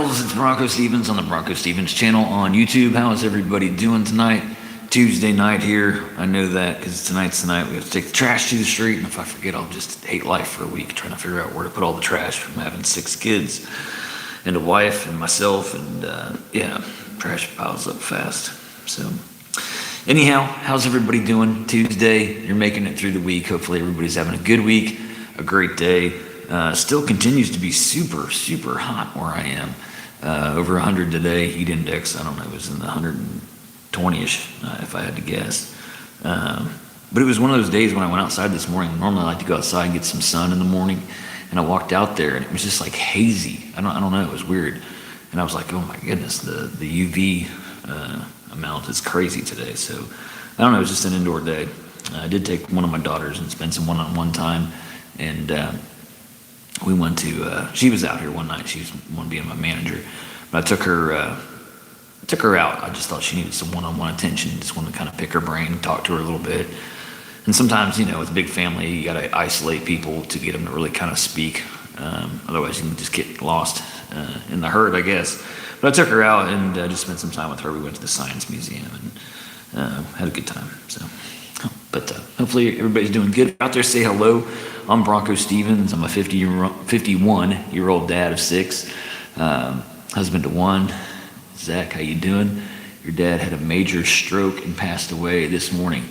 girls, it's BroncoStevens on the BroncoStevens channel on YouTube. How is everybody doing tonight? Tuesday night here. I know that because tonight's the night we have to take the trash to the street, and if I forget, I'll just hate life for a week trying to figure out where to put all the trash from having 6 kids and a wife and myself, and yeah, trash piles up fast. So anyhow, how's everybody doing? Tuesday, you're making it through the week. Hopefully everybody's having a good week, a great day. Still continues to be super, super hot where I am. Over 100 today, heat index, I don't know, it was in the 120-ish, if I had to guess. But it was one of those days when I went outside this morning. Normally I like to go outside and get some sun in the morning, and I walked out there and it was just like hazy. I don't know, it was weird. And I was like, oh my goodness, the UV amount is crazy today. So I don't know, it was just an indoor day. I did take one of my daughters and spend some one-on-one time, and we went to, she was out here one night. She was one being my manager, but I took her out. I just thought she needed some one-on-one attention. Just wanted to kind of pick her brain, talk to her a little bit. And sometimes, you know, with a big family, you got to isolate people to get them to really kind of speak. Otherwise, you can just get lost in the herd, I guess. But I took her out and just spent some time with her. We went to the Science Museum and had a good time. So, but hopefully everybody's doing good out there. Say hello. I'm BroncoStevens. I'm a 51-year-old dad of 6, husband to 1. Zach, how you doing? Your dad had a major stroke and passed away this morning.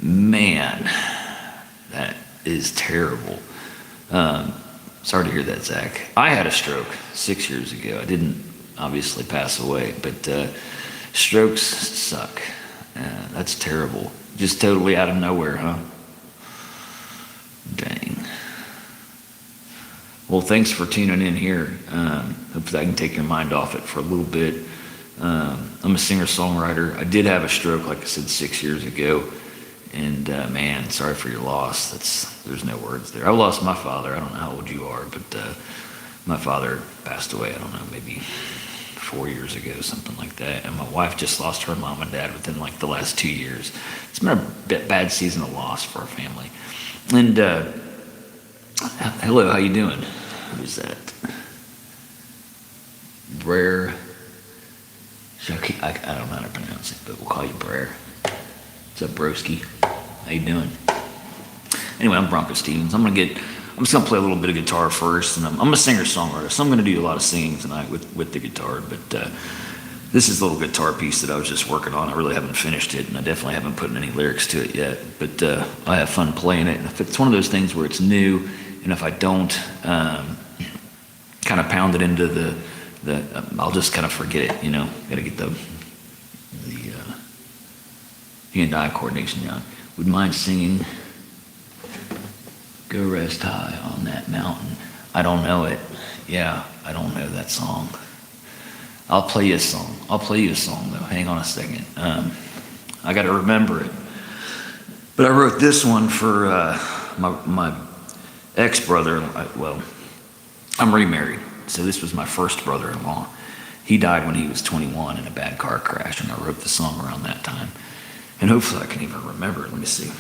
Man, that is terrible. Sorry to hear that, Zach. I had a stroke 6 years ago. I didn't obviously pass away, but strokes suck. That's terrible. Just totally out of nowhere, huh? Dang. Well, thanks for tuning in here. Hopefully I can take your mind off it for a little bit. I'm a singer-songwriter. I did have a stroke, like I said, 6 years ago. And man, sorry for your loss. There's no words there. I lost my father. I don't know how old you are, but my father passed away, I don't know, maybe 4 years ago, something like that. And my wife just lost her mom and dad within like the last 2 years. It's been a bad season of loss for our family. And hello, how you doing? Who is that? Brer. I don't know how to pronounce it, but we'll call you Brer. What's up, broski? How you doing? Anyway, I'm BroncoStevens. I'm just gonna play a little bit of guitar first, and I'm a singer-songwriter, so I'm gonna do a lot of singing tonight with the guitar. But this is a little guitar piece that I was just working on. I really haven't finished it, and I definitely haven't put any lyrics to it yet. But I have fun playing it. And if it's one of those things where it's new, and if I don't kind of pound it into the I'll just kind of forget it. You know, gotta get the hand-eye coordination down. Would mind singing "Go Rest High on That Mountain"? I don't know it. Yeah, I don't know that song. I'll play you a song. I'll play you a song though. Hang on a second. I got to remember it. But I wrote this one for my ex-brother. Well, I'm remarried, so this was my first brother-in-law. He died when he was 21 in a bad car crash, and I wrote the song around that time. And hopefully I can even remember it. Let me see.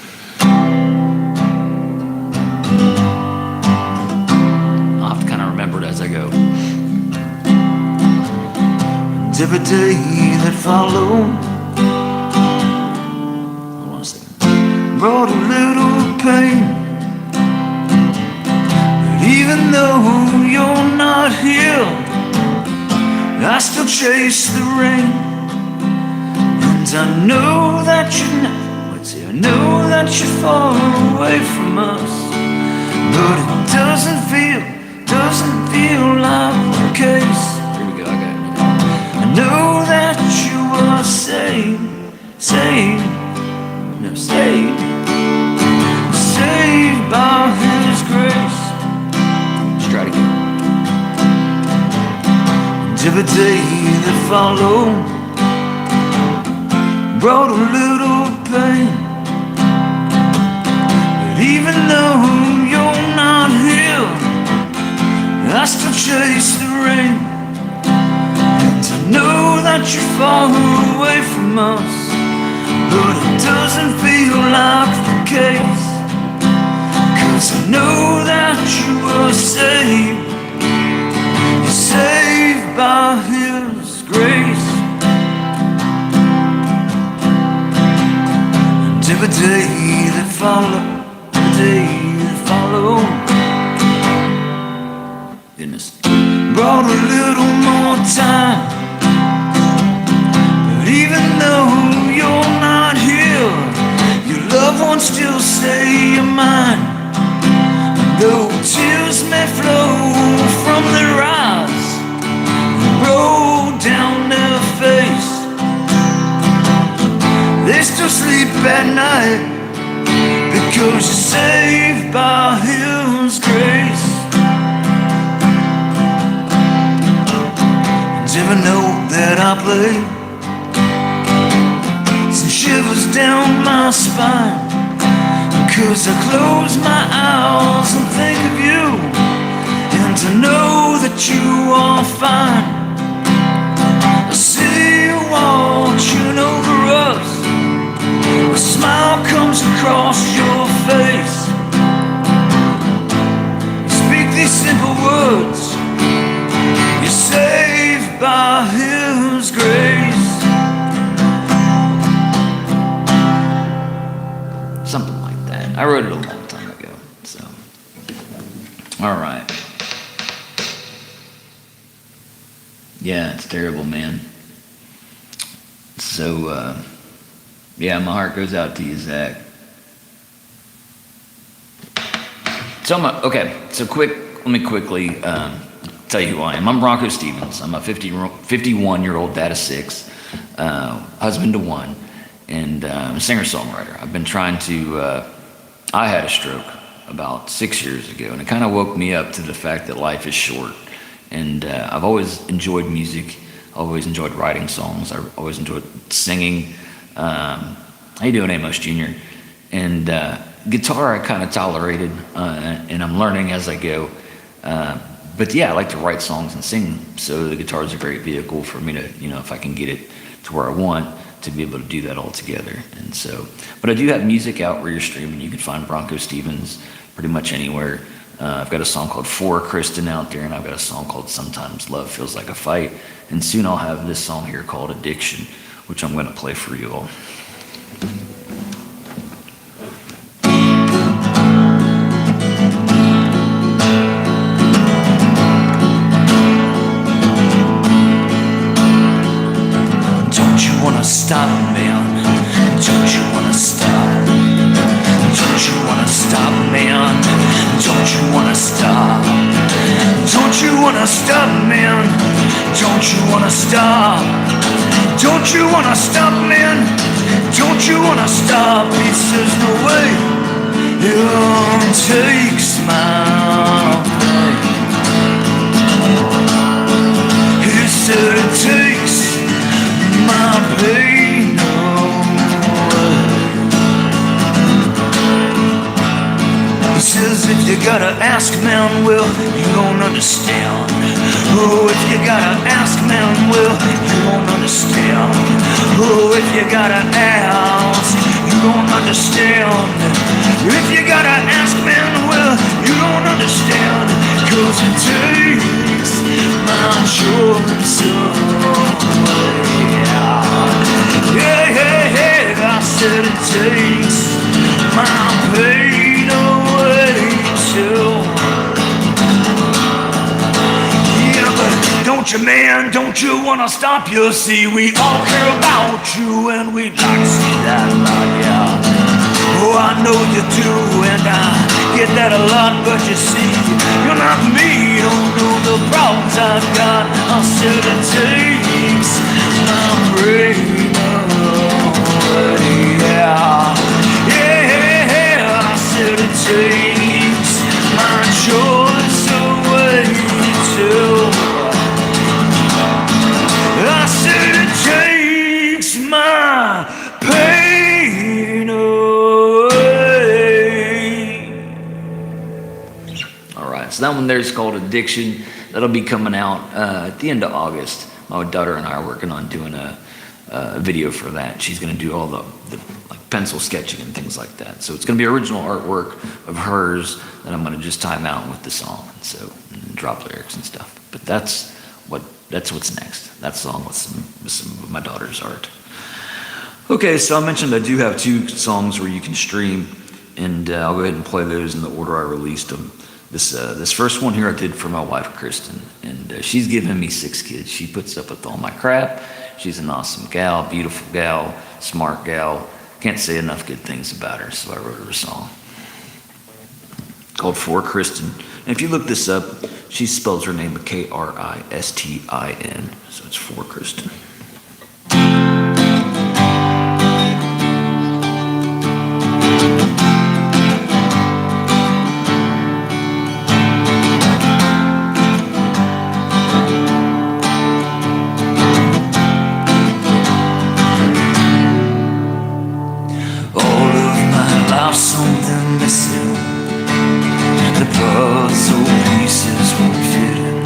I'll have to kind of remember it as I go. Every day that followed, hold on a second, brought a little pain. But even though you're not here, I still chase the rain. And I know that I know that you're far away from us, but it doesn't feel like the case. Here we go, I got it. I know that you are saved by His grace. Let's try it again. And every day that followed brought a little pain. But even though you're not here, I still chase the rain. And I know that you're far away from us, but it doesn't feel like the case. 'Cause I know that you were saved. You're saved by every day that followed, goodness, brought a little more time. But even though you're not here, your loved ones still say you're mine. Though tears may flow from their eyes, roll down their face, they still sleep at night, because you're saved by His grace. And every note that I play sends shivers down my spine, because I close my eyes and think of you, and to know that you are fine. I see you watching over us, a smile comes across your face. You speak these simple words, you're saved by His grace. Something like that. I wrote it a long time ago, so. All right. Yeah, it's terrible, man. So, yeah, my heart goes out to you, Zach. So, let me quickly tell you who I am. I'm BroncoStevens. I'm a 51-year-old dad of 6, husband to 1, and I'm a singer-songwriter. I've been trying to, I had a stroke about 6 years ago, and it kind of woke me up to the fact that life is short. And I've always enjoyed music, always enjoyed writing songs, I always enjoyed singing. How you doing, Amos Jr.? And guitar I kind of tolerated, and I'm learning as I go. But yeah, I like to write songs and sing, so the guitar is a great vehicle for me to, if I can get it to where I want, to be able to do that all together. And so, but I do have music out where you're streaming. You can find BroncoStevens pretty much anywhere. I've got a song called For Kristen out there, and I've got a song called Sometimes Love Feels Like a Fight. And soon I'll have this song here called Addiction, which I'm going to play for you all. Don't you want to stop, man? Don't you want to stop? Don't you want to stop, man? Don't you want to stop? Don't you want to stop, man? Don't you want to stop? Don't you want to stop, man? Don't you want to stop? He says no way. It takes my pain. He said it takes my pain away. He says if you gotta ask, man, well, you don't understand. Oh, if you gotta ask, man, well, you don't understand. Oh, if you gotta ask, you don't understand. If you gotta ask, man, well, you don't understand. 'Cause it takes my choice away. Yeah, I said it takes my pain away too. Yeah, but don't you, man, don't you wanna stop? You see, we all care about you, and we'd like to see that light, yeah. Oh, I know you do, and I get that a lot, but you see, you're not me, you don't know the problems I've got. I said it takes my brain away, yeah. I said it takes my choice away too. I said it takes my pain away. All right, so that one there's called Addiction. That'll be coming out at the end of August. My daughter and I are working on doing a video for that. She's going to do all the like pencil sketching and things like that. So it's going to be original artwork of hers that I'm going to just time out with the song, and drop lyrics and stuff. But that's what's next. That song with some of my daughter's art. Okay, so I mentioned I do have 2 songs where you can stream, and I'll go ahead and play those in the order I released them. This first one here I did for my wife Kristen, and she's given me 6 kids. She puts up with all my crap. She's an awesome gal, beautiful gal, smart gal. Can't say enough good things about her, so I wrote her a song called For Kristen. And if you look this up, she spells her name Kristin, so it's For Kristen. Something missing, the puzzle pieces won't fit in.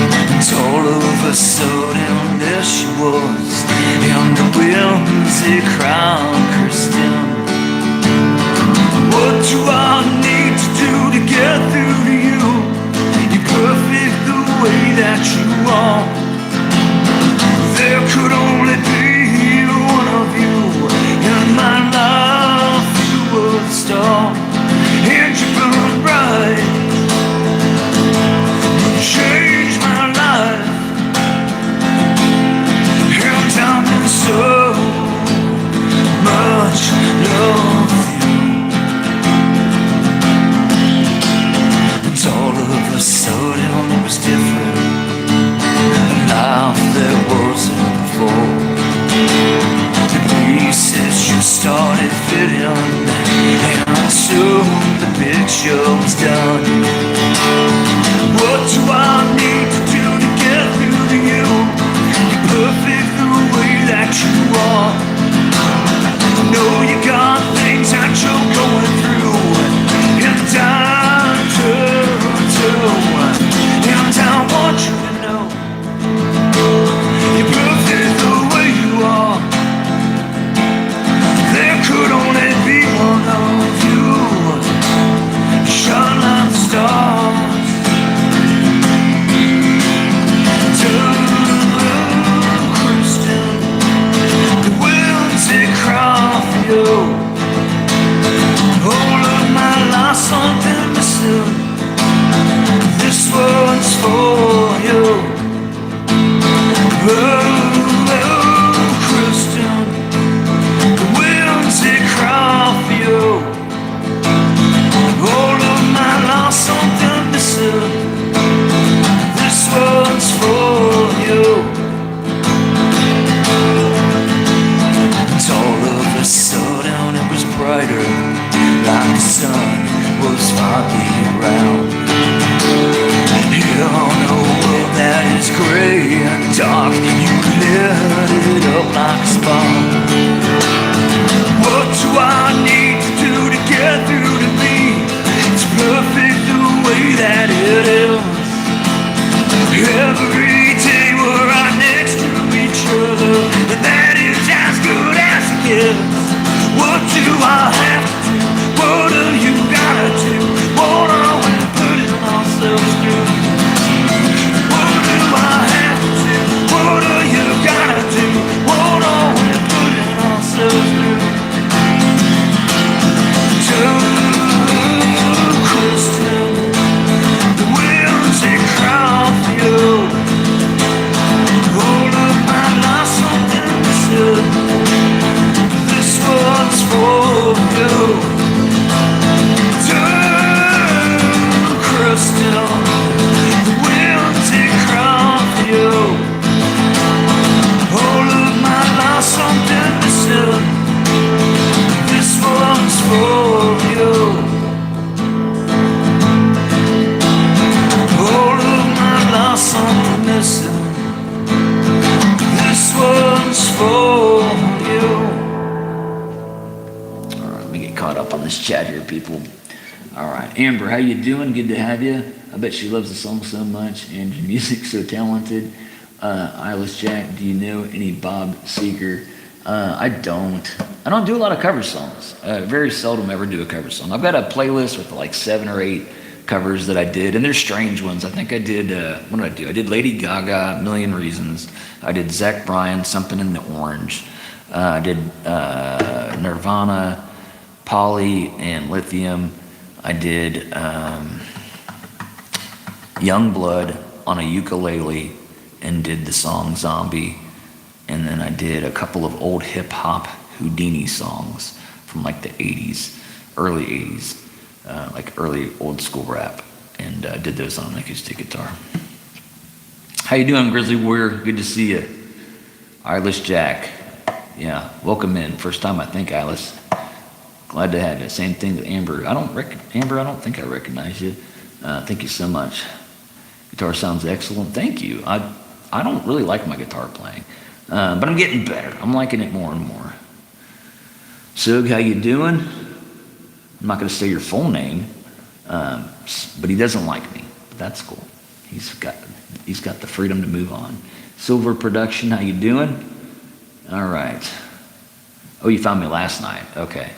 And all of a sudden there she was, in the whimsy crown, Kristen. What do I need to do to get through to you? You're perfect the way that you are. There could only be one of you in my life. Star, and you burn bright. You changed my life, and I'm in so much love with you. And all of a sudden it was different, a life that wasn't before. The pieces just started fitting, and soon the picture was done. What do I need to do to get through to you? You're perfect the way that you are. I know you got things that you're going through, and I do, and I want you to know you're perfect the way you are. There could only be one of you, shine like the stars. Kristen, the winds they cry for you. All of my life something missing. This one's for you. Oh, Kristen, the winds they cry for you. All of my life something missing. This one's for you. And all of a sudden it was brighter, like the sun was finally around. Here on a world that is gray and dark, you lit it up like a spark. What do I need to do to get through to me? It's perfect the way that it is. Every day we're right next to each other, and that is as good as it gets. What do I have to do? What do you gotta do? What are we putting ourselves through? What do I have to do? What do you gotta do? What are we putting ourselves through? Kristen, the winds they cry for you. All of my life something missing. This one's for you. Kristen, the winds they cry for you. All of my life something missing. This one's for you. All of my life something missing. This one's for you. All right, let me get caught up on this chat here, people. All right, Amber, how you doing? Good to have you. I bet she loves the song so much, and your music's so talented. Eyeless Jack, do you know any Bob Seger? I don't do a lot of cover songs. Very seldom ever do a cover song. I've got a playlist with like 7 or 8 covers that I did, and they're strange ones. I think I did, what did I do? I did Lady Gaga, A Million Reasons. I did Zach Bryan, Something in the Orange. I did Nirvana, Poly, and Lithium. I did Youngblood on a ukulele and did the song Zombie. And then I did a couple of old hip hop Houdini songs from like the 80s, early 80s, like early old school rap, and did those on an acoustic guitar. How you doing, Grizzly Warrior? Good to see you. Eyeless Jack. Yeah, welcome in. First time, I think, Alice. Glad to have you. Same thing with Amber. Amber, I don't think I recognize you. Thank you so much. Guitar sounds excellent. Thank you. I don't really like my guitar playing, but I'm getting better. I'm liking it more and more. Sug, how you doing? I'm not going to say your full name, but he doesn't like me. That's cool. He's got the freedom to move on. Silver Production, how you doing? All right. Oh, you found me last night. Okay.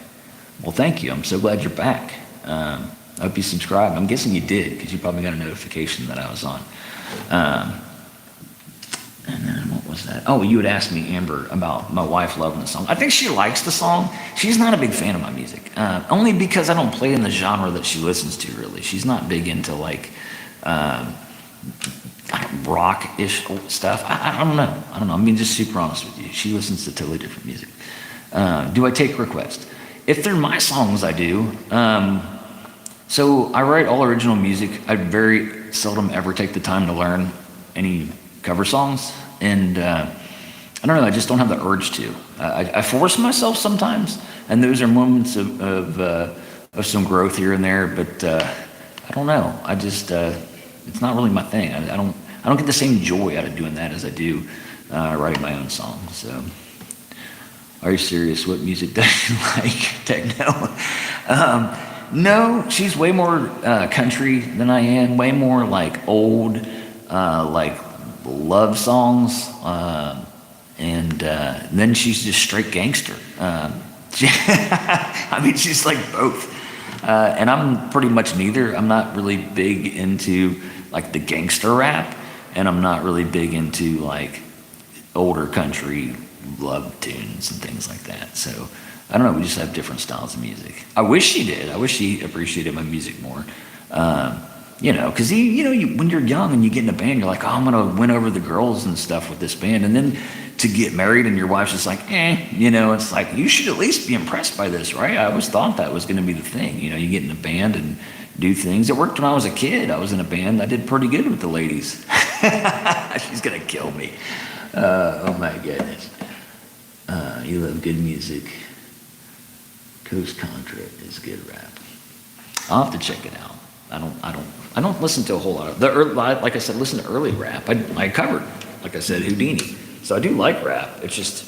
Well, thank you. I'm so glad you're back. I hope you subscribed. I'm guessing you did because you probably got a notification that I was on. And then what was that? Oh, you had asked me, Amber, about my wife loving the song. I think she likes the song. She's not a big fan of my music, only because I don't play in the genre that she listens to, really. She's not big into, like, rock-ish stuff. I don't know. I'm being just super honest with you. She listens to totally different music. Do I take requests? If they're my songs, I do. So I write all original music. I very seldom ever take the time to learn any cover songs, and I don't know, I just don't have the urge to. I force myself sometimes, and those are moments of some growth here and there, but I don't know. I just, it's not really my thing. I don't get the same joy out of doing that as I do writing my own songs. So, are you serious? What music does you like? Techno? No, she's way more country than I am, way more like old, like love songs, and then she's just straight gangster. I mean, she's like both, and I'm pretty much neither. I'm not really big into like the gangster rap, and I'm not really big into like older country love tunes and things like that. So I don't know, we just have different styles of music. I wish she did. I wish she appreciated my music more. You know, because when you're young and you get in a band, you're like, oh, I'm gonna win over the girls and stuff with this band, and then to get married and your wife's just like, it's like, you should at least be impressed by this, right? I always thought that was gonna be the thing. You know, you get in a band and do things. It worked when I was a kid. I was in a band. I did pretty good with the ladies. She's gonna kill me. Oh my goodness. You love good music. Coast Contra is good rap. I'll have to check it out. I don't listen to a whole lot of like I said, listen to early rap. I covered, like I said, Houdini. So I do like rap. It's just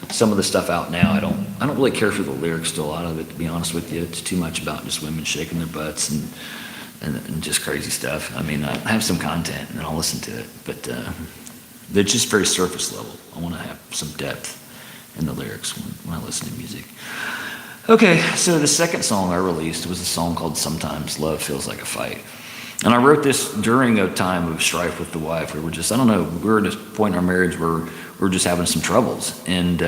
some of the stuff out now. I don't really care for the lyrics to a lot of it, to be honest with you. It's too much about just women shaking their butts and just crazy stuff. I mean, I have some content and I'll listen to it, but they're just very surface level. I want to have some depth in the lyrics when I listen to music. Okay, so the second song I released was a song called Sometimes Love Feels Like a Fight. And I wrote this during a time of strife with the wife. We were just, we were at a point in our marriage where we were just having some troubles. And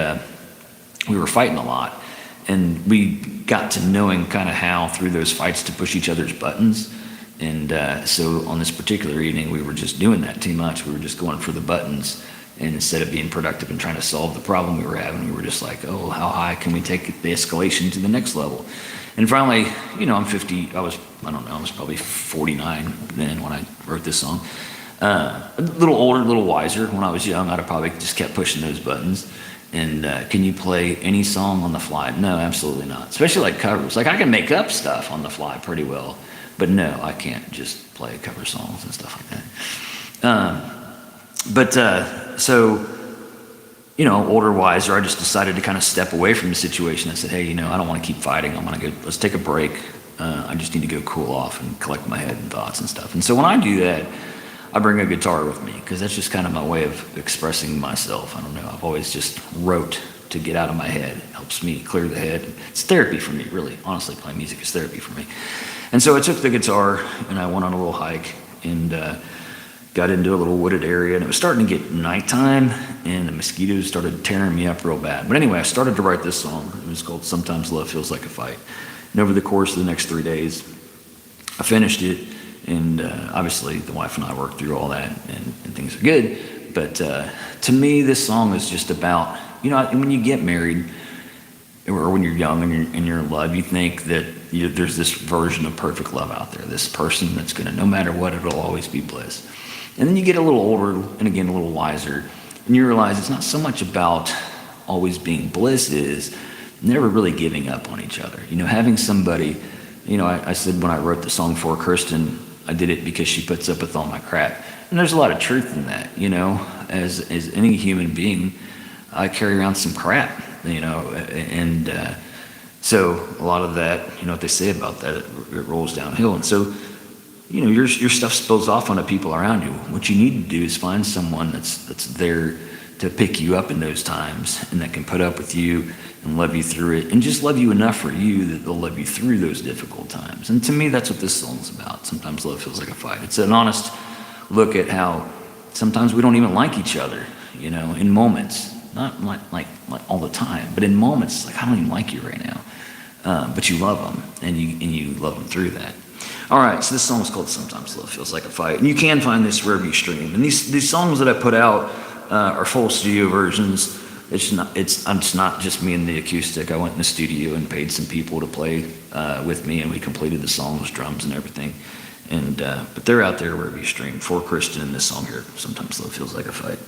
we were fighting a lot. And we got to knowing kind of how, through those fights, to push each other's buttons. And so on this particular evening, we were just doing that too much. We were just going for the buttons. And instead of being productive and trying to solve the problem we were having, we were just like, oh, how high can we take the escalation to the next level? And finally, I'm 50, I was probably 49 then when I wrote this song. A little older, a little wiser. When I was young, I'd have probably just kept pushing those buttons. And can you play any song on the fly? No, absolutely not. Especially like covers. Like I can make up stuff on the fly pretty well, but no, I can't just play cover songs and stuff like that. So, older, wiser, I just decided to kind of step away from the situation. I said, hey, I don't want to keep fighting. Let's take a break. I just need to go cool off and collect my head and thoughts and stuff. And so when I do that, I bring a guitar with me because that's just kind of my way of expressing myself. I don't know. I've always just wrote to get out of my head. It helps me clear the head. It's therapy for me, really. Honestly, playing music is therapy for me. And so I took the guitar and I went on a little hike and got into a little wooded area, and it was starting to get nighttime, and the mosquitoes started tearing me up real bad. But anyway, I started to write this song. It was called Sometimes Love Feels Like a Fight. And over the course of the next 3 days, I finished it. And obviously, the wife and I worked through all that, and things are good. But to me, this song is just about, when you get married, or when you're young and you're in love, you think that there's this version of perfect love out there, this person that's going to, no matter what, it'll always be bliss. And then you get a little older, and again, a little wiser, and you realize it's not so much about always being bliss, is never really giving up on each other. Having somebody, I said when I wrote the song for Kristen, I did it because she puts up with all my crap. And there's a lot of truth in that, as any human being, I carry around some crap, and so a lot of that, what they say about that, it rolls downhill. And so, your stuff spills off onto people around you. What you need to do is find someone that's there to pick you up in those times, and that can put up with you and love you through it, and just love you enough for you that they'll love you through those difficult times. And to me, that's what this song's about. Sometimes love feels like a fight. It's an honest look at how sometimes we don't even like each other, in moments. Not like all the time, but in moments, it's like, I don't even like you right now. But you love them, and you love them through that. All right, so this song is called Sometimes Love Feels Like a Fight. And you can find this wherever you stream. And these songs that I put out are full studio versions. It's not just me and the acoustic. I went in the studio and paid some people to play with me, and we completed the songs, drums and everything. And but they're out there wherever you stream. For Kristen and this song here, Sometimes Love Feels Like a Fight.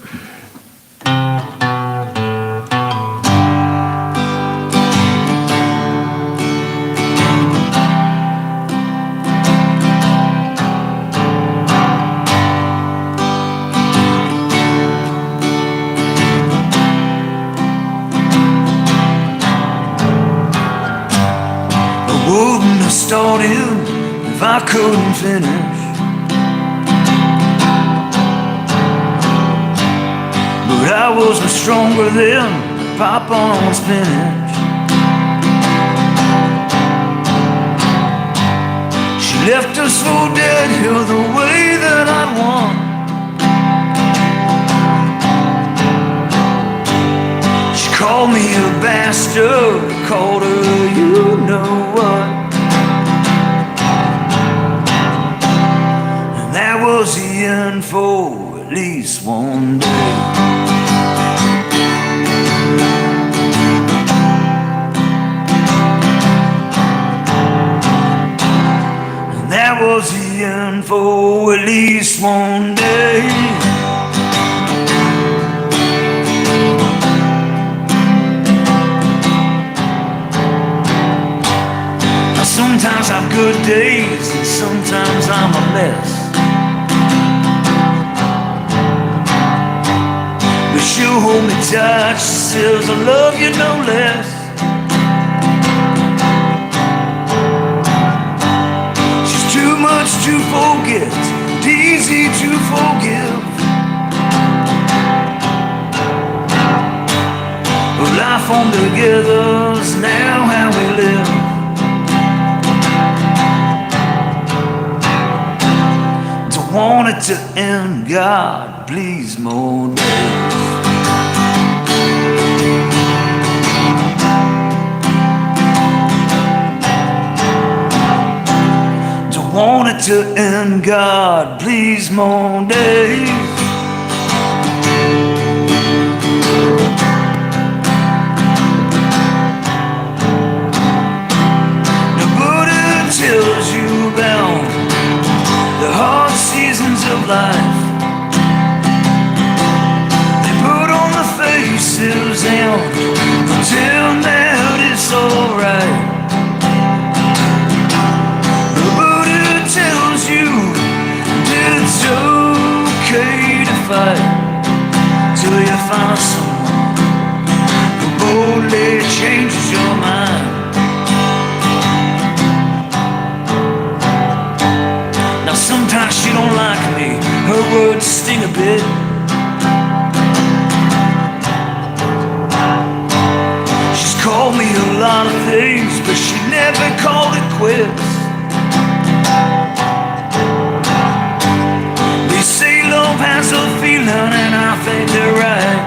Wouldn't have started if I couldn't finish. But I wasn't stronger than Pop on spinach. She left us for dead here the way that I'd want. She called me a bastard, called her you know what. And that was the end for at least one day. And that was the end for at least one day. Sometimes I'm good days, and sometimes I'm a mess. But she'll hold me tight, she says I love you no less. She's too much to forget, easy to forgive. But life on together's now how we live. Want it to end, God, please, more days. Don't want it to end, God, please, more days. Nobody tells you about the hard seasons of life. They put on the faces and pretend that it's alright. Nobody tells you that it's okay to fight till you find someone who boldly changes your mind. Sometimes she don't like me, her words sting a bit. She's called me a lot of things, but she never called it quits. They say love has a feeling, and I think they're right.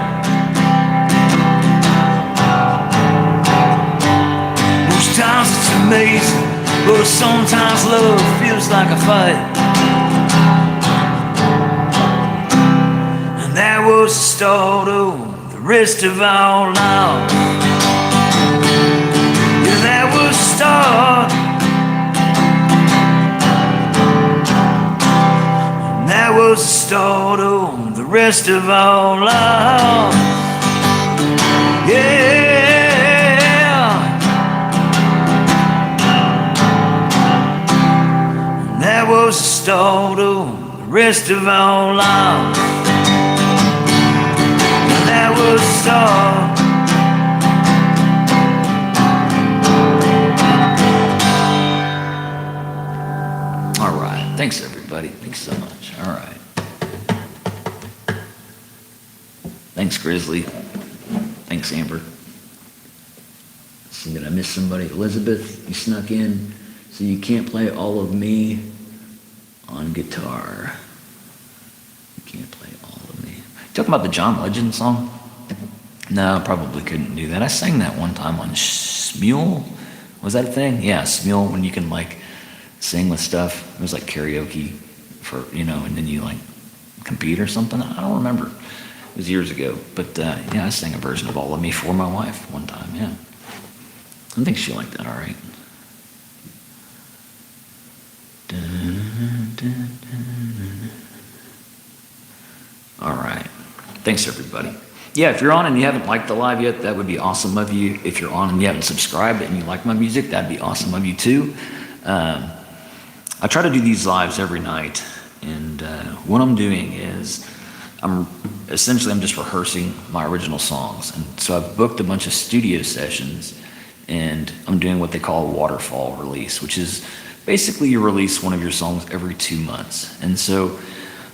love feels like a fight. And that was the start of the rest of our lives. Yeah, that was the start. And that was the start of the rest of our lives. Yeah. That was the start of the rest of our lives. That was the start. All right. Thanks, everybody. Thanks so much. All right. Thanks, Grizzly. Thanks, Amber. See, did I miss somebody? Elizabeth, you snuck in. So you can't play All of Me on guitar. You can't play All of Me. Talking about the John Legend song? No, probably couldn't do that. I sang that one time on Smule. Was that a thing? Yeah, Smule, when you can like sing with stuff. It was like karaoke for, you know, and then you like compete or something. I don't remember. It was years ago. But yeah, I sang a version of All of Me for my wife one time, yeah. I think she liked that all right. All right. Thanks, everybody. Yeah, if you're on and you haven't liked the live yet, that would be awesome of you. If you're on and you haven't subscribed and you like my music, that'd be awesome of you too. I try to do these lives every night, and what I'm doing is I'm just rehearsing my original songs. And so I've booked a bunch of studio sessions, and I'm doing what they call a waterfall release, which is basically you release one of your songs every 2 months. And so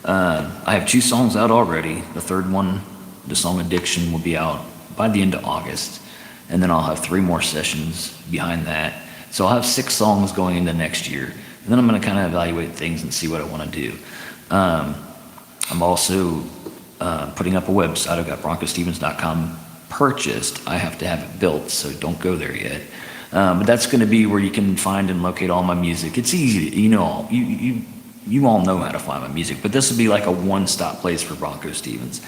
I have 2 songs out already. The third one, the song Addiction, will be out by the end of August. And then I'll have 3 more sessions behind that. So I'll have 6 songs going into next year. And then I'm going to kind of evaluate things and see what I want to do. I'm also putting up a website. I've got BroncoStevens.com purchased. I have to have it built, so don't go there yet. But that's going to be where you can find and locate all my music. It's easy, you know, you all know how to find my music, but this will be like a one-stop place for Bronco Stevens.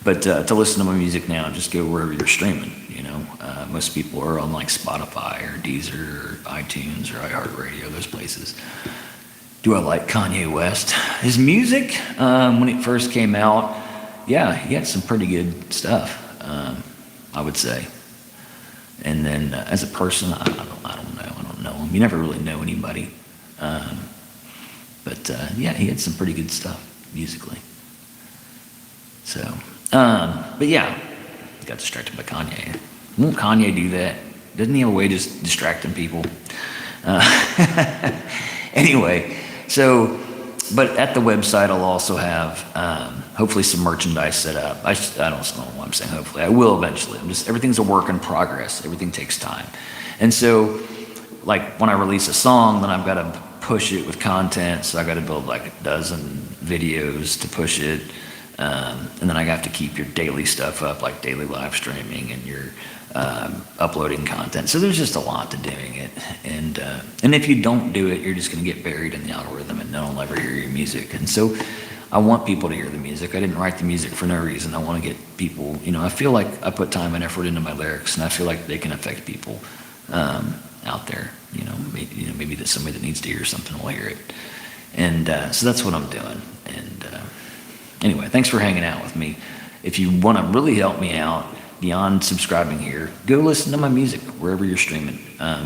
But to listen to my music now, just go wherever you're streaming, you know. Most people are on like Spotify or Deezer or iTunes or iHeartRadio, those places. Do I like Kanye West? His music, when it first came out, yeah, he had some pretty good stuff, I would say. And then as a person, I don't know him. You never really know anybody. But yeah, he had some pretty good stuff musically. So, but yeah, got distracted by Kanye. Won't Kanye do that? Doesn't he have a way of just distracting people? Anyway, so, but at the website I'll also have hopefully some merchandise set up. I don't know what I'm saying hopefully. I will eventually. Everything's a work in progress. Everything takes time. And so, like when I release a song, then I've got to push it with content. So I've got to build like a dozen videos to push it. And then I have to keep your daily stuff up, like daily live streaming and your uploading content. So there's just a lot to doing it. And if you don't do it, you're just going to get buried in the algorithm and no one will ever hear your music. And so I want people to hear the music. I didn't write the music for no reason. I want to get people, you know, I feel like I put time and effort into my lyrics, and I feel like they can affect people out there. Maybe that somebody that needs to hear something will hear it. And so that's what I'm doing. And anyway, thanks for hanging out with me. If you want to really help me out beyond subscribing here, go listen to my music wherever you're streaming.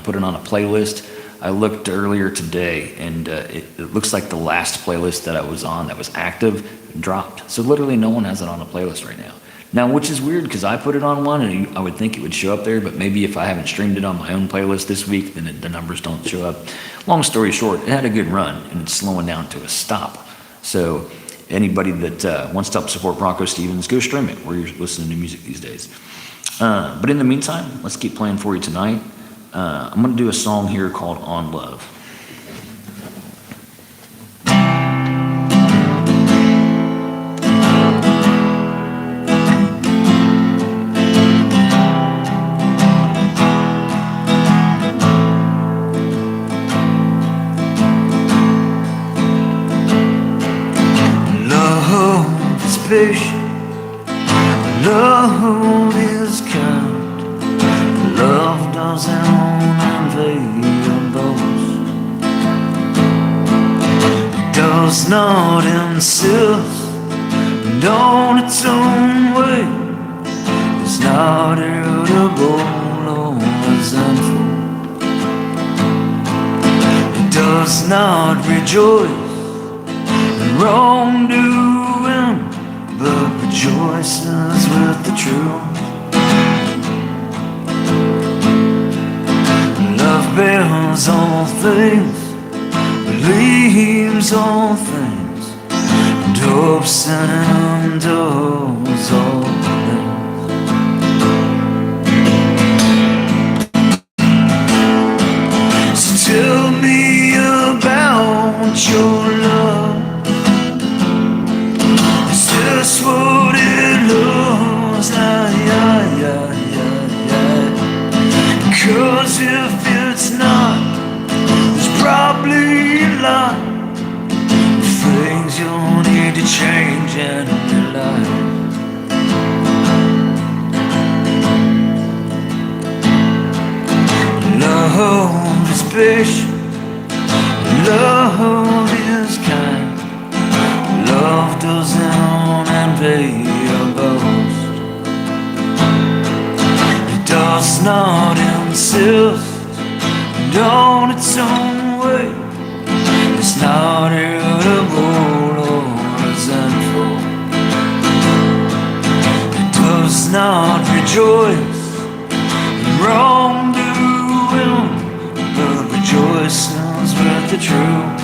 Put it on a playlist. I looked earlier today, and it looks like the last playlist that I was on that was active dropped. So literally no one has it on a playlist right now. Now, which is weird because I put it on one, and I would think it would show up there, but maybe if I haven't streamed it on my own playlist this week, then the numbers don't show up. Long story short, it had a good run, and it's slowing down to a stop. So anybody that wants to help support Bronco Stevens, go stream it where you're listening to music these days. But in the meantime, let's keep playing for you tonight. I'm going to do a song here called On Love. Love is kind, love doesn't envy or boast. It does not insist and on its own way. It's not irritable or resentful. It does not rejoice in wrongdoing, but rejoices with the truth. Love bears all things, believes all things, and hopes and endures all things. So tell me about your love. Is this what it looks like? Yeah. 'Cause if it's not, there's probably a lot of things you'll need to change in your life. Love is patient, love is kind, love doesn't envy or boast. It does not insist and on its own way. It's not irritable or resentful. It does not rejoice in wrongdoing, but rejoices with the truth.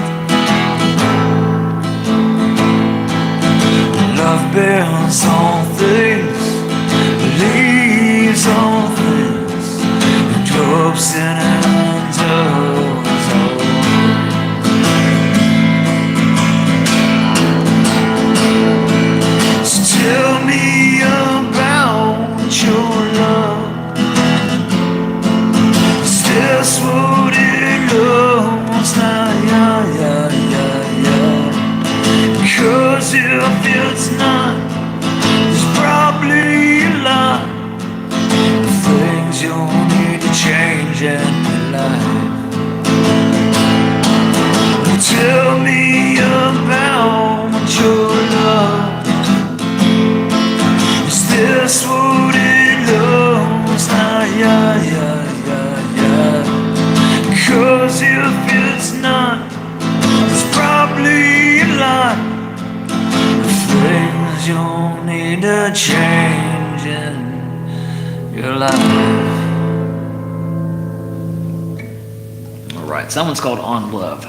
Love bears all things, believes all things, and hopes and endures all things. So tell me about your love. Is this what it looks like? Yeah. 'Cause if it's not, there's probably a lot of things you'll need to change in your life. Tell me about your love. Is this what it looks like? Yeah. 'Cause if it's not, there's probably a lot of things you'll need to change in your life. All right, someone's called On Love.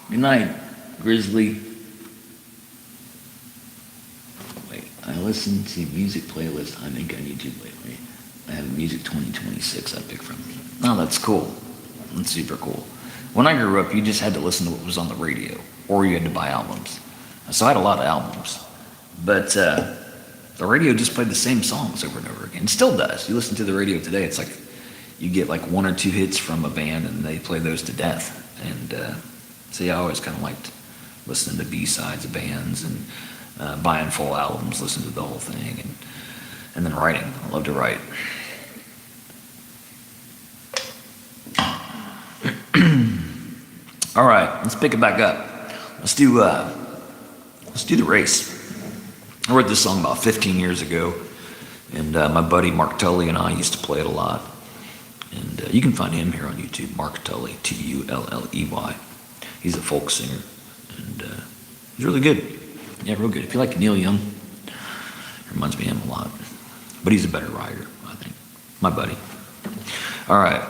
Good night, Grizzly. Wait, I listen to music playlist I think on YouTube lately. I have Music 2026 I picked from. Oh, that's cool. That's super cool. When I grew up, you just had to listen to what was on the radio, or you had to buy albums. So I had a lot of albums. But the radio just played the same songs over and over again. It still does. You listen to the radio today, it's like you get like one or two hits from a band, and they play those to death. And so yeah, I always kind of liked listening to B-sides of bands and buying full albums, listening to the whole thing, and then writing. I love to write. All right, let's pick it back up. Let's do the race. I wrote this song about 15 years ago, and my buddy Mark Tully and I used to play it a lot. And you can find him here on YouTube, Mark Tully, Tulley. He's a folk singer, and he's really good. Yeah, real good. If you like Neil Young, it reminds me of him a lot. But he's a better writer, I think. My buddy. All right.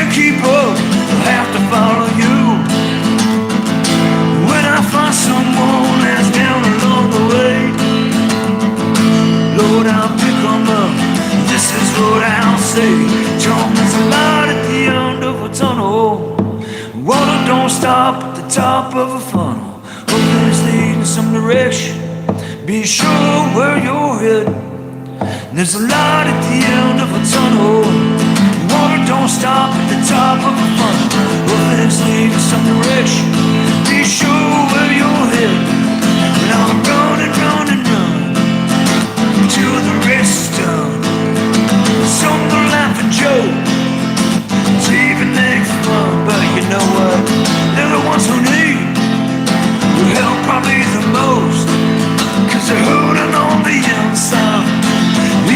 can't keep up, I'll have to follow you. When I find someone that's down along the way, Lord, I'll pick 'em up. This is what I'll say. John, there's a light at the end of a tunnel. Water don't stop at the top of a funnel. Hoping it's leading some direction. Be sure where you're heading. There's a light at the end of a tunnel. Water don't stop at the top of a funnel. Hoping it's leading some direction. Be sure where you're heading. And I'm running, running, running till the race is done. Some are laughing joke, it's even next month. But you know what? They're the ones who need your help probably the most. Cause they're holding on the inside,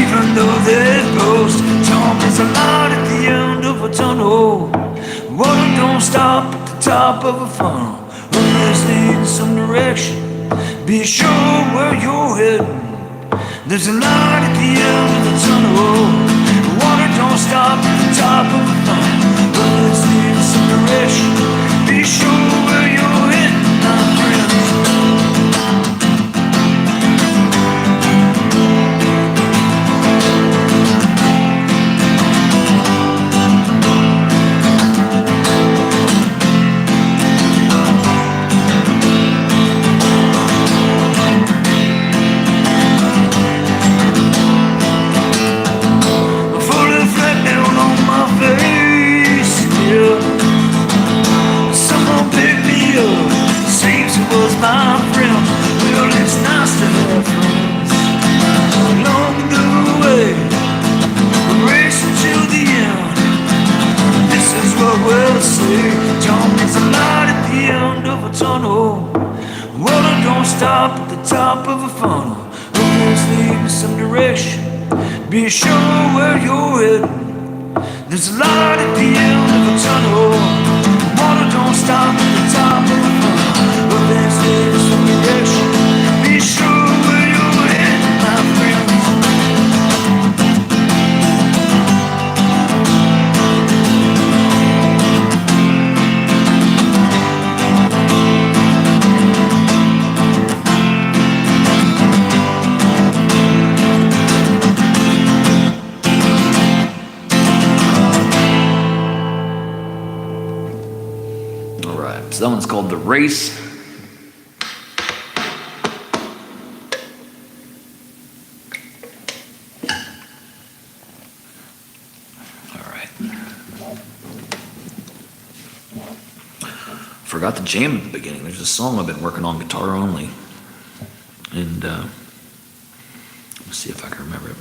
even though they're ghost. Tom, there's a light at the end of a tunnel. Water don't stop at the top of a funnel. Unless leading some direction. Be sure where you're heading. There's a light at the end of the tunnel. Water don't stop at the top of a funnel. Unless leading some direction. Be sure where you're heading, my friends. Stop at the top of a funnel. Hopeless leading some direction. Be sure where you're heading. There's a light at the end of a tunnel. Water don't stop at the top of a funnel. Hopeless leading some direction. Be sure where you're heading, my friends. So that one's called The Race. All right. Forgot the jam at the beginning. There's a song I've been working on guitar only. And let's see if I can remember it.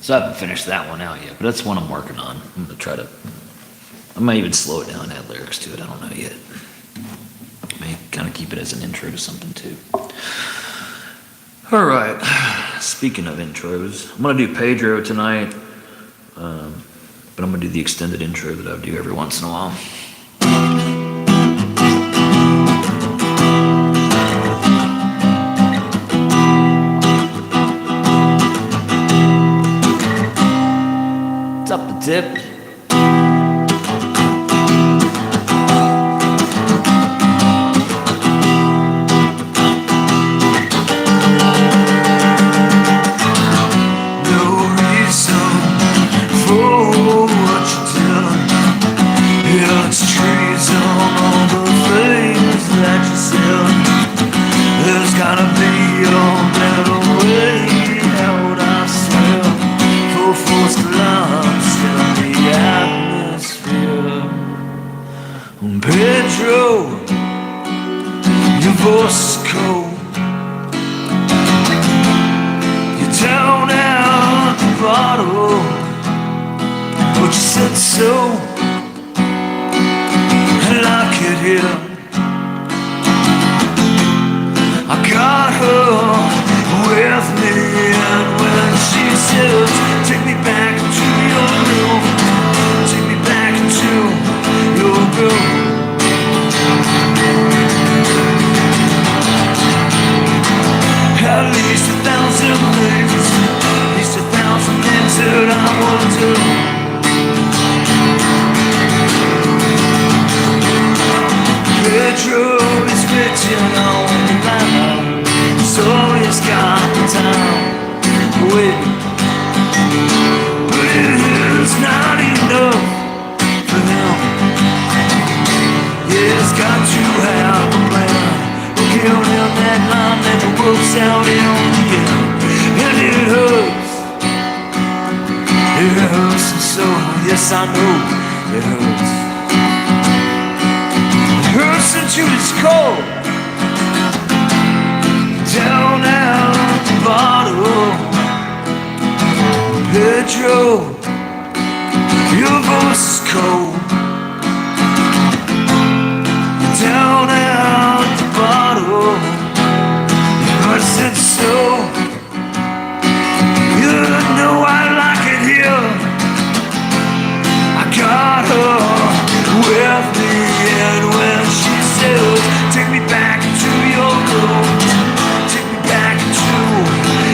So I haven't finished that one out yet, but that's one I'm working on. I'm gonna try to, I might even slow it down and add lyrics to it. I don't know yet. May kind of keep it as an intro to something too. All right, speaking of intros, I'm gonna do Pedro tonight, but I'm gonna do the extended intro that I do every once in a while. What's up, the tip? Pedro, your voice is cold. You down out the bottle, but you said so. I like it here. I got her with me, and when she says, take me back to your room, take me back to your room. At least 1,000 things, at least 1,000 things that I want to do. Pedro is written on the line, so he's got the time waiting. But it's not enough for him. Yeah, he's got to have a plan. Kill him that line that the wolf's out in the air. And it hurts. It hurts and so, yes I know it hurts. It hurts until it's cold. Down out the bottle. Pedro, your voice is cold. Down out the bottle, I said so. You know I like it here. I got her with me, and when she says, take me back to your room, take me back to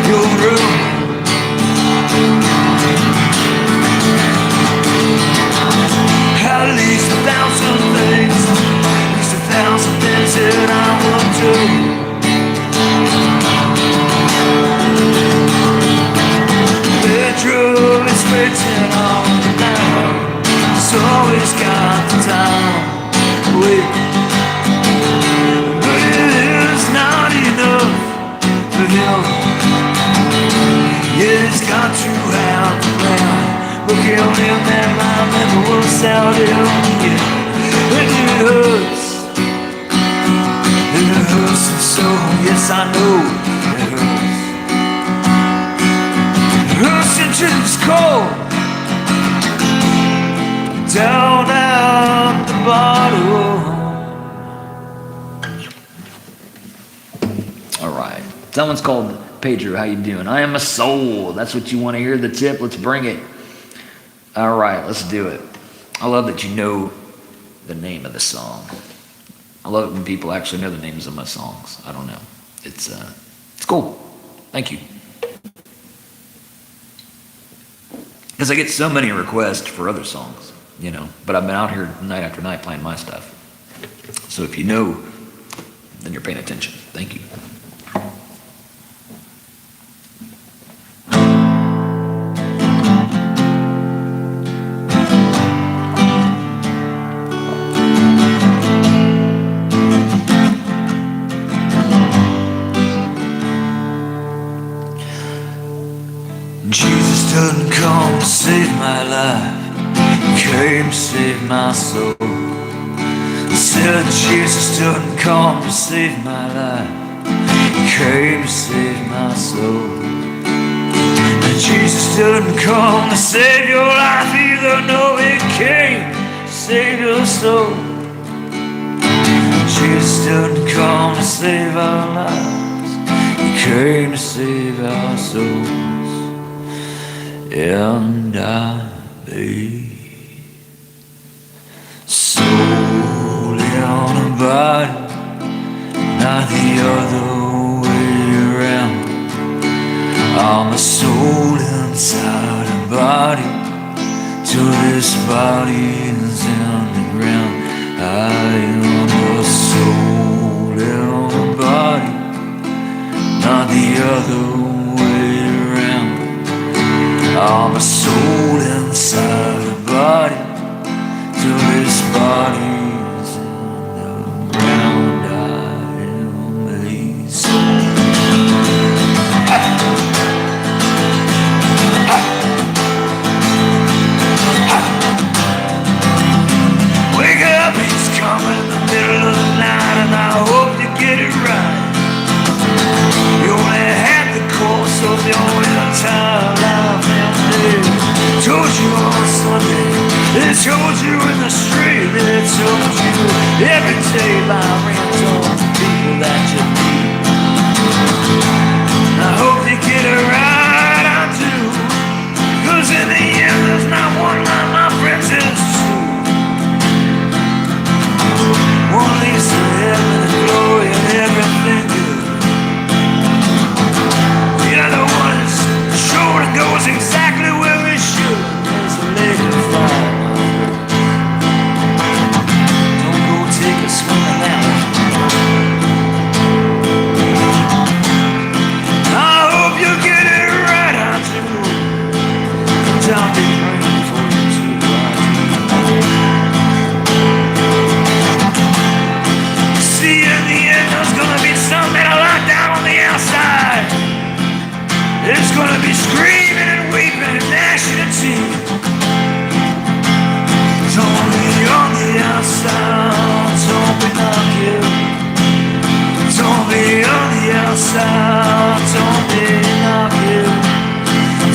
your room. At least 1,000 things, at least 1,000 things that I want to. Pedro is written on the line, so he's got the time. Wait, but it is not enough for him. Yeah, he's got to have the plan. We'll kill him that line and the wolf's out in the air. And it hurts. It hurts and so, yes I know it hurts. It hurts until it's cold. Down out the bottle. Alright, that one's called Pedro, how you doing? I am a soul. That's what you want to hear, the tip. Let's bring it. Alright, let's do it. I love that you know the name of the song. I love it when people actually know the names of my songs. I don't know. It's cool. Thank you. Because I get so many requests for other songs, you know. But I've been out here night after night playing my stuff. So if you know, then you're paying attention. Thank you. Jesus didn't come to save my life, He came to save my soul. I said Jesus didn't come to save my life, He came to save my soul. And Jesus doesn't come to save your life either. No, it can't save your soul. Jesus doesn't come to save our lives. He came to save our souls. And I be soul in a body, not the other way around. I'm a soul inside a body, till this body is in the ground. I am a soul in a body, not the other way around. I'm a soul inside a body, till this body is in the ground. I am a soul. Wake up, he's coming in the middle of the night, and I hope you get it right. You only had the course of your entire life, and they told you on Sunday, they told you in the street, they told you every day by rent on the people that you meet. I hope you get it right, I do, 'cause in the end there's not one like my friends, it's true. One leads to heaven and glory and everything good. The other one is short and goes exactly where it should. There's a lake of fire. Don't go take a swim in that one. I hope you get it right, I do. I'll be praying for you too, I do. See, in the end, there's gonna be some that'll lock down on the outside. It's gonna be screaming and weeping and gnashing of teeth. Don't be on the outside, don't be knocking. Don't be on the outside, don't be knocking.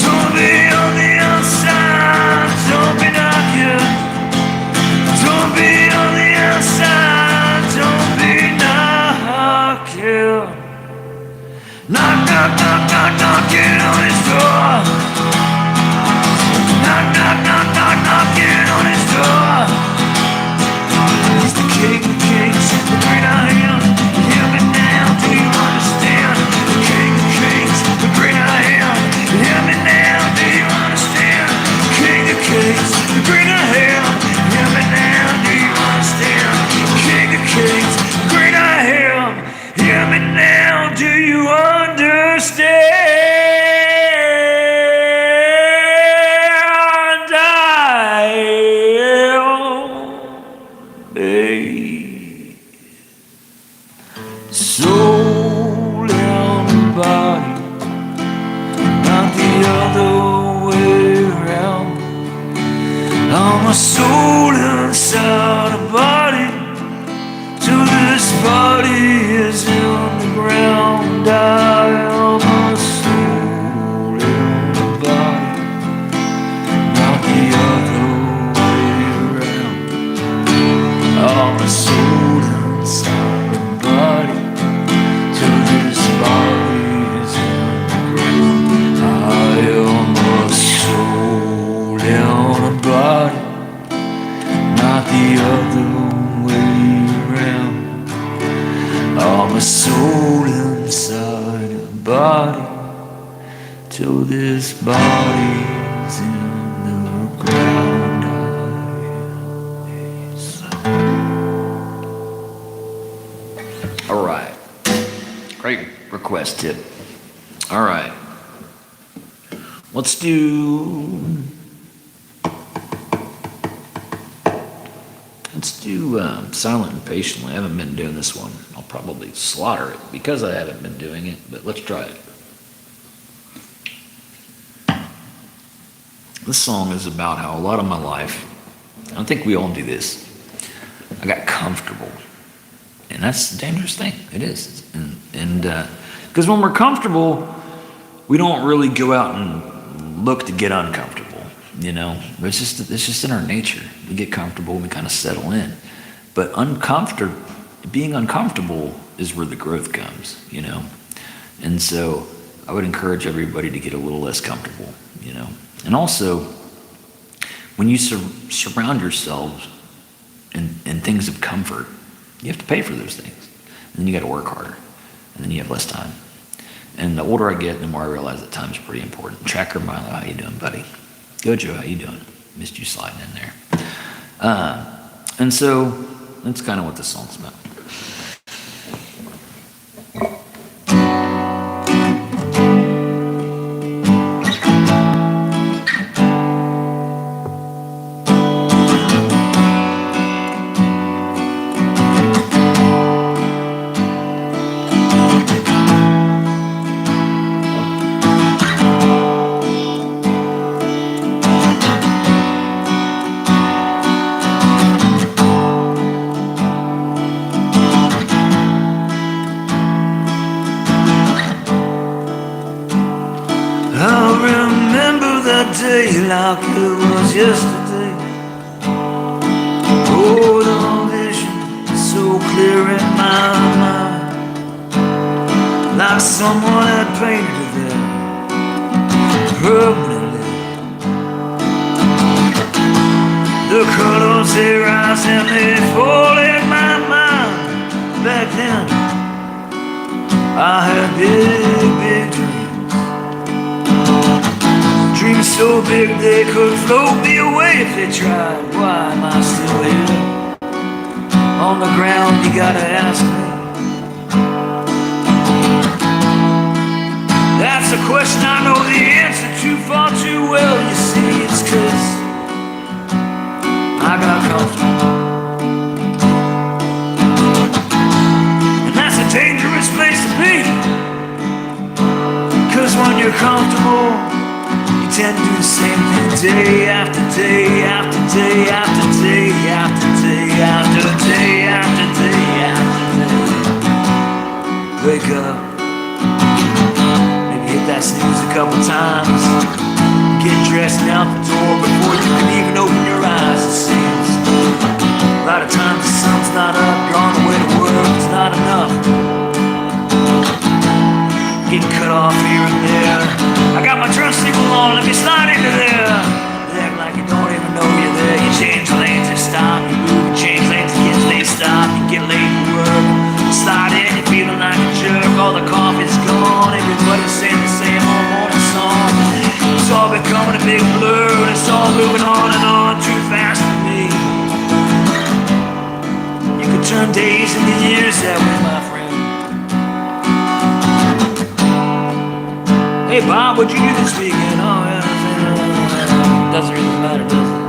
Don't be on the outside, don't be knocking. Don't be on the outside, don't be knocking. Knock, knock, knock, knock, knocking on his door. Knock, knock, knock, knock, knocking on his door. He's the king of kings, the great I am. Hear me now, do you understand? The king of kings, the great I am. Hear me now, do you understand? King of kings, the great I am. Hear me now, do you understand? King of kings, the great I am. Hear me now, do you understand? I am a soul in a body, not the other way around. I'm a soul inside a body, till this body is in the ground. I am a soul in a body, not the other way around. I'm a soul inside a body, till this body is in the ground. I am a soul in a body, not the other way around. I'm a soul inside a body, till this body's in the ground. All right. Great request, Tip. All right. Let's do Silent and Patiently. I haven't been doing this one. I'll probably slaughter it because I haven't been doing it, but let's try it. This song is about how a lot of my life, I think we all do this, I got comfortable. And that's a dangerous thing. It is. And because when we're comfortable, we don't really go out and look to get uncomfortable. You know, it's just in our nature. We get comfortable and we kind of settle in. But being uncomfortable is where the growth comes, you know. And so I would encourage everybody to get a little less comfortable, you know. And also, when you surround yourselves in things of comfort, you have to pay for those things. And then you got to work harder. And then you have less time. And the older I get, the more I realize that time's pretty important. Tracker Milo, how you doing, buddy? Good, Joe, how you doing? Missed you sliding in there. And so that's kind of what this song's about. Day like it was yesterday. Oh, the vision is so clear in my mind, like someone had painted it there permanently. The colors they rise and they fall in my mind. Back then I had big dreams. Dreams so big they could float me away if they tried. Why am I still here? On the ground, you gotta ask me. That's a question I know the answer to far too well. You see, it's 'cause I got comfortable. And that's a dangerous place to be, 'cause when you're comfortable, you tend to do the same thing day after day after day after day after day after day after day after day. Wake up, maybe hit that snooze a couple times, get dressed and out the door before you can even open your eyes. It seems a lot of times the sun's not up, you're on the way to work, it's not enough. Getting cut off here and there. I got my turn signal on, let me slide into there. They act like you don't even know you're there. You change lanes and stop, you move and change lanes again, they stop. You get late to work, slide in, you're feeling like a jerk. All the coffee's gone, everybody's saying the same old morning song. It's all becoming a big blur, and it's all moving on and on too fast for me. You could turn days into years that way, my friend. Hey Bob, what'd you do this weekend? Oh yeah, doesn't really matter, does it?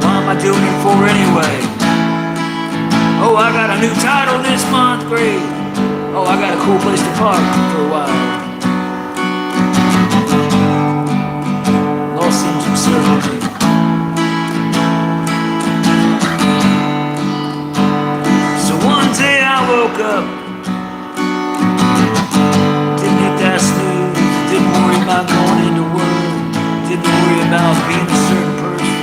What am I doing it for anyway? Oh, I got a new title this month, great. Oh, I got a cool place to park for a while. All seems absurd to me. I woke up, didn't hit that snooze, didn't worry about going into work, didn't worry about being a certain person.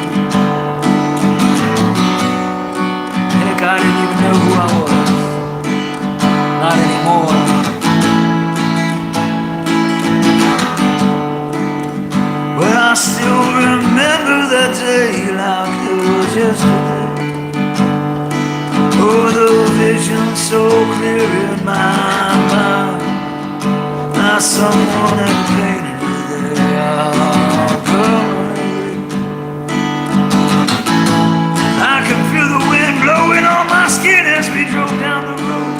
Heck, I didn't even know who I was, not anymore. But I still remember that day like it was yesterday. Oh, the vision so clear in my mind, like someone had painted it there. I can feel the wind blowing on my skin as we drove down the road.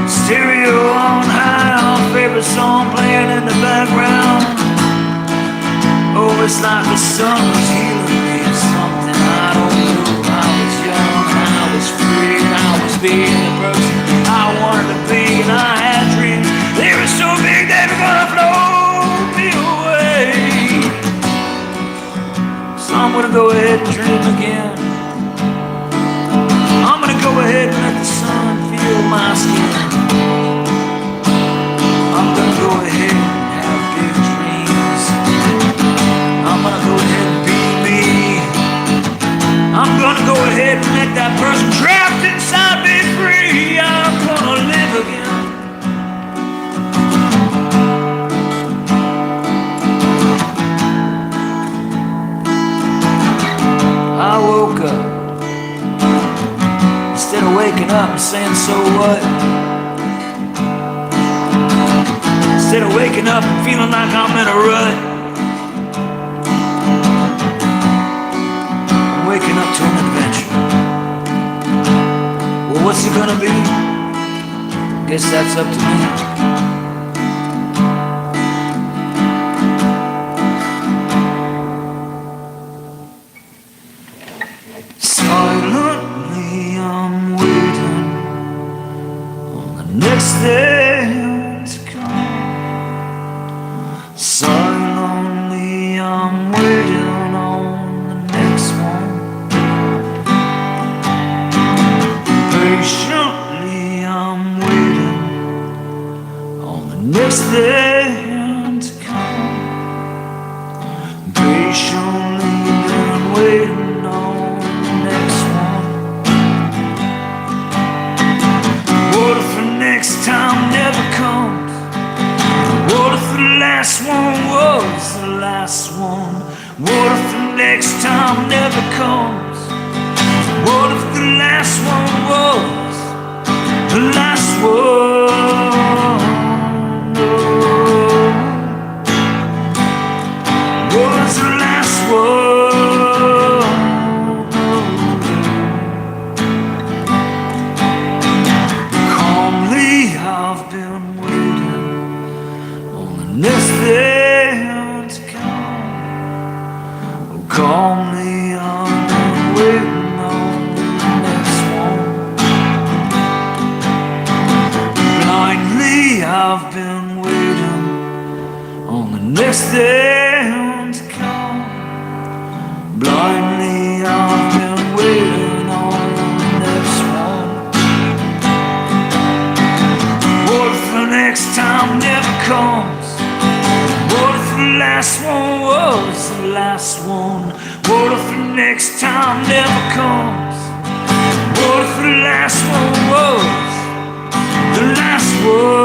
Stereo on high, our favorite song playing in the background. Oh, it's like the sun was healing me, something I don't know. I was free and I was being the person I wanted to be, and I had dreams. They were so big they were gonna float me away. So I'm gonna go ahead and dream again. I'm gonna go ahead and let the sun feel my skin. waking up and saying, so what? Instead of waking up and feeling like I'm in a rut, I'm waking up to an adventure. Well, what's it gonna be? Guess that's up to me. Silently I'm waiting on the next thing to come. Silently I'm waiting on the next one. Patiently I'm waiting on the next thing to come. Patiently been waiting on the next one. What if the next time never comes? What if the last one was the last one? What if the next time never comes? What if the last one was the last one? Was the last one? Calmly I've been waiting on the next thing to come. Oh, calmly I've been waiting on the next one. Blindly I've been waiting on the next thing to come. Blindly I've been waiting on the next one. What if the next time never comes? What if the last one was the last one? What if the next time never comes? What if the last one was the last one?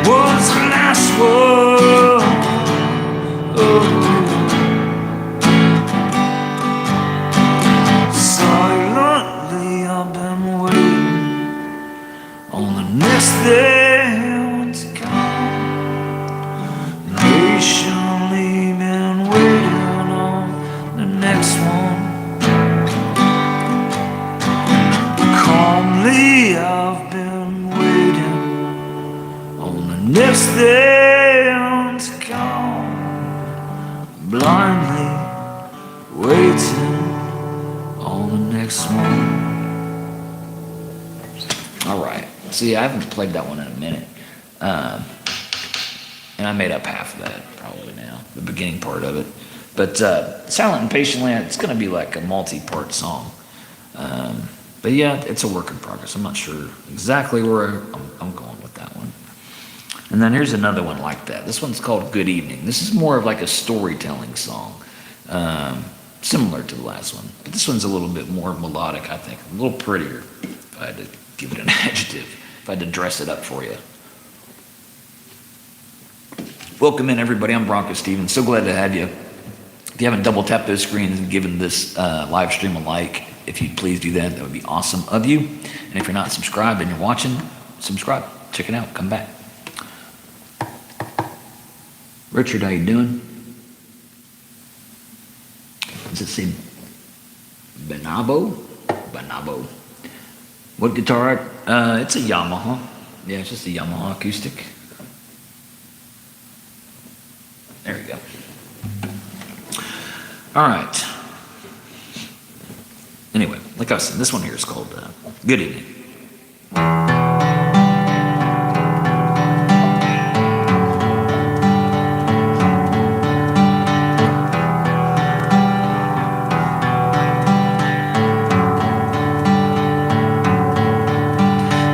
Was the last one? Silently I've been waiting on the next thing to come. Patiently been waiting on the next one. Calmly I've been waiting on the next thing to come. Blindly waiting on the next one. All right. See, I haven't played that one in a minute. And I made up half of that probably now, the beginning part of it. But Silent and Patiently, it's going to be like a multi-part song. But yeah, it's a work in progress. I'm not sure exactly where I'm going with that one. And then here's another one like that. This one's called Good Evening. This is more of like a storytelling song, similar to the last one. But this one's a little bit more melodic, I think, a little prettier, if I had to give it an adjective, if I had to dress it up for you. Welcome in, everybody. I'm BroncoStevens. So glad to have you. If you haven't double tapped those screens and given this live stream a like, if you'd please do that, that would be awesome of you. And if you're not subscribed and you're watching, subscribe. Check it out. Come back. Richard, how you doing? Does it say Benabo? Benabo. What guitar? It's a Yamaha. Yeah, it's just a Yamaha acoustic. There we go. All right. Anyway, like I was saying, this one here is called Good Evening.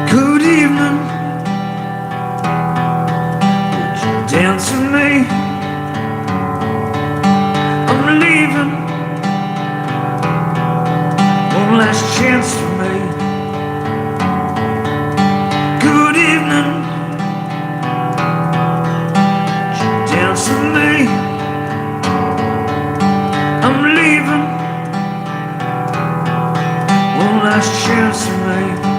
Good evening. Would you dance with me? I'm leaving. One last chance for me. Good evening. Would you dance with me? I'm leaving. last chance for me.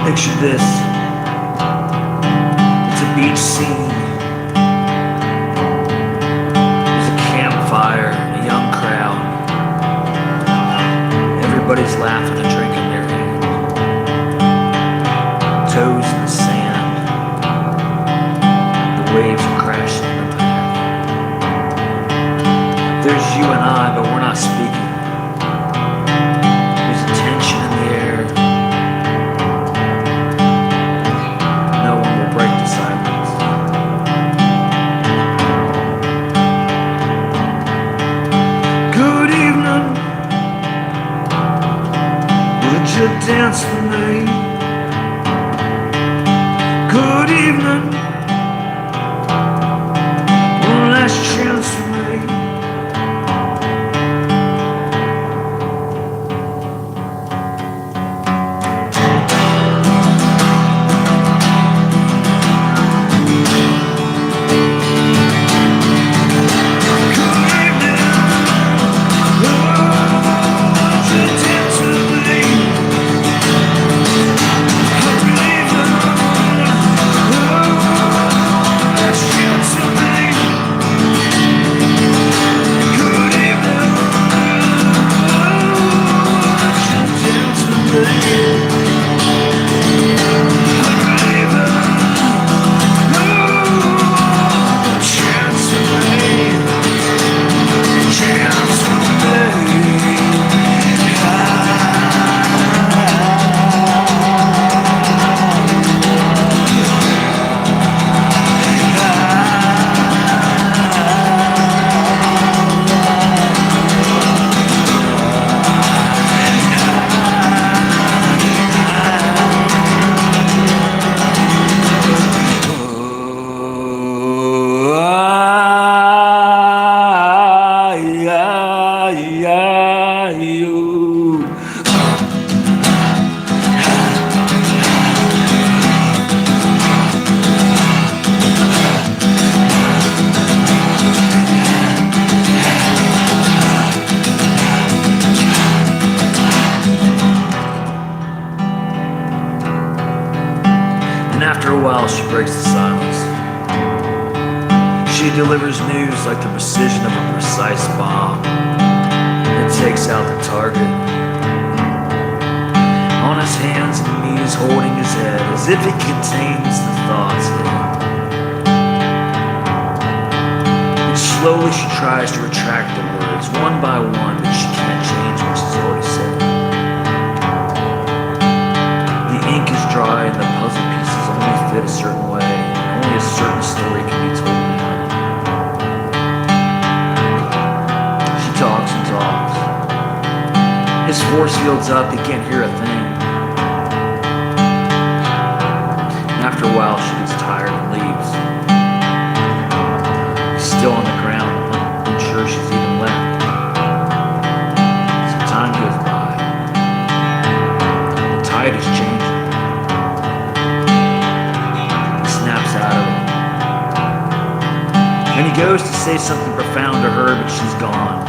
Picture this, it's a beach scene. There's a campfire, a young crowd. Everybody's laughing and drinking their hand. Toes in the sand, the waves are crashing in the path. There's you and I, but we're not speaking. There's a tension in the air. Dance for me. Good evening. One last chance for me. After a while, she breaks the silence. She delivers news like the precision of a precise bomb. It takes out the target. On his hands and knees, holding his head as if it contains the thoughts in him. And slowly she tries to retract the words, one by one, but she can't change what she's already said. The ink is dry and the puzzle pieces only fit a certain way. Only a certain story can be told behind it. She talks and talks. His force field's up, he can't hear a thing. And after a while, she gets tired and leaves. He's still on the ground, unsure she's even left. say something profound to her, but she's gone.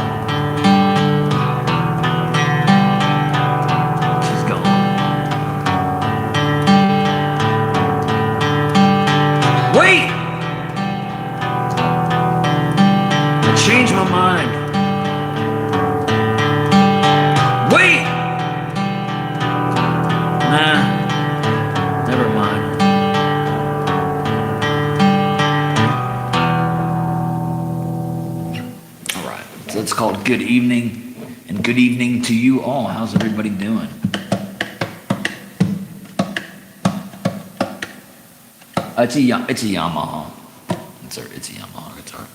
She's gone. Wait! I changed my mind. Wait! Nah, never mind. All right, so it's called Good Evening, and good evening to you all. How's everybody doing? It's a Yamaha. It's a Yamaha guitar.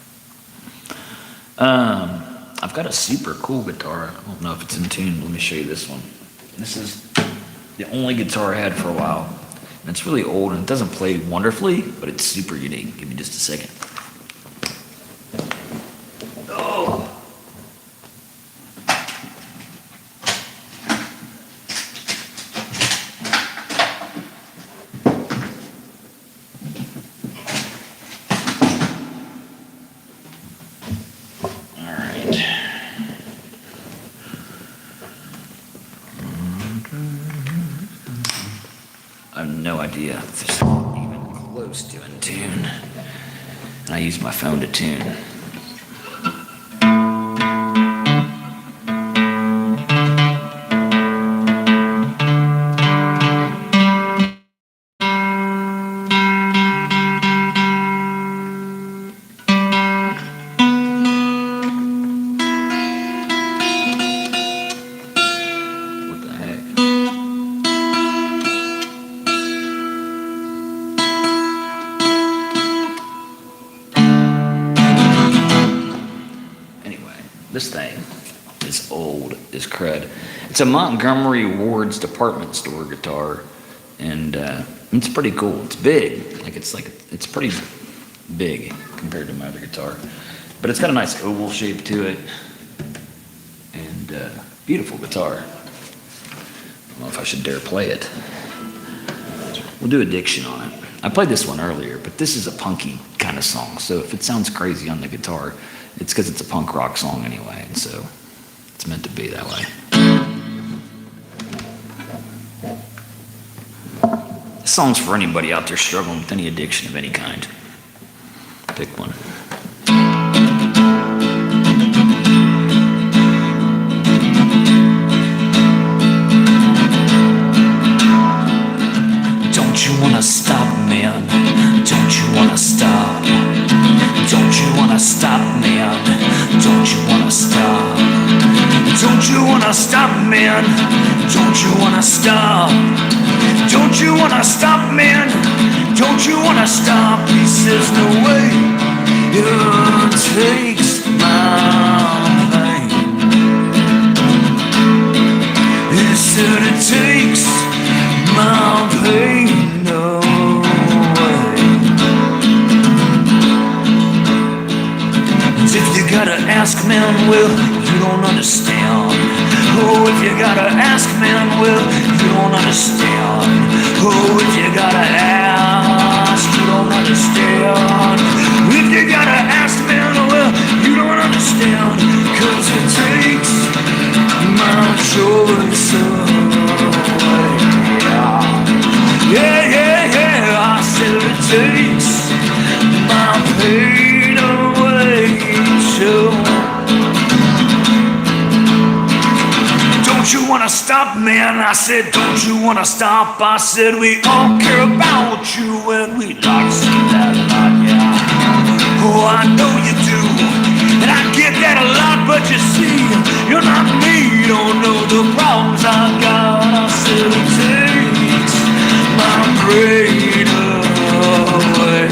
I've got a super cool guitar. I don't know if it's in tune. Let me show you this one. This is the only guitar I had for a while. And it's really old and it doesn't play wonderfully, but it's super unique. Give me just a second. Oh. I have no idea if this is even close to in tune. And I use my phone to tune. What the heck? This thing is old as crud. It's a Montgomery Ward's department store guitar, and it's pretty cool. It's big, it's pretty big compared to my other guitar, but it's got a nice oval shape to it, and beautiful guitar. I don't know if I should dare play it. We'll do a diction on it. I played this one earlier, but this is a punky kind of song, so if it sounds crazy on the guitar, it's because it's a punk rock song anyway, and so it's meant to be that way. This song's for anybody out there struggling with any addiction of any kind. Pick one. Don't you wanna stop, man? Don't you wanna stop? Don't you wanna stop, man? Don't you wanna stop? Don't you wanna stop, man? Don't you wanna stop? Don't you wanna stop, man? Don't you wanna stop? He says no way. It takes my pain. He said it takes my pain away. If you gotta ask, man, well, you don't understand. Oh, if you gotta ask, man, well, you don't understand. Oh, if you gotta ask, you don't understand. If you gotta ask, man, well, you don't understand. 'Cause it takes my choice away. Yeah, yeah, yeah, I said it takes my pain away too. Don't you wanna stop, man? I said, don't you wanna stop? I said, we all care about you and we like to see that a lot, yeah. Oh, I know you do, and I get that a lot, but you see, you're not me, you don't know the problems I got. I said, it takes my brain away,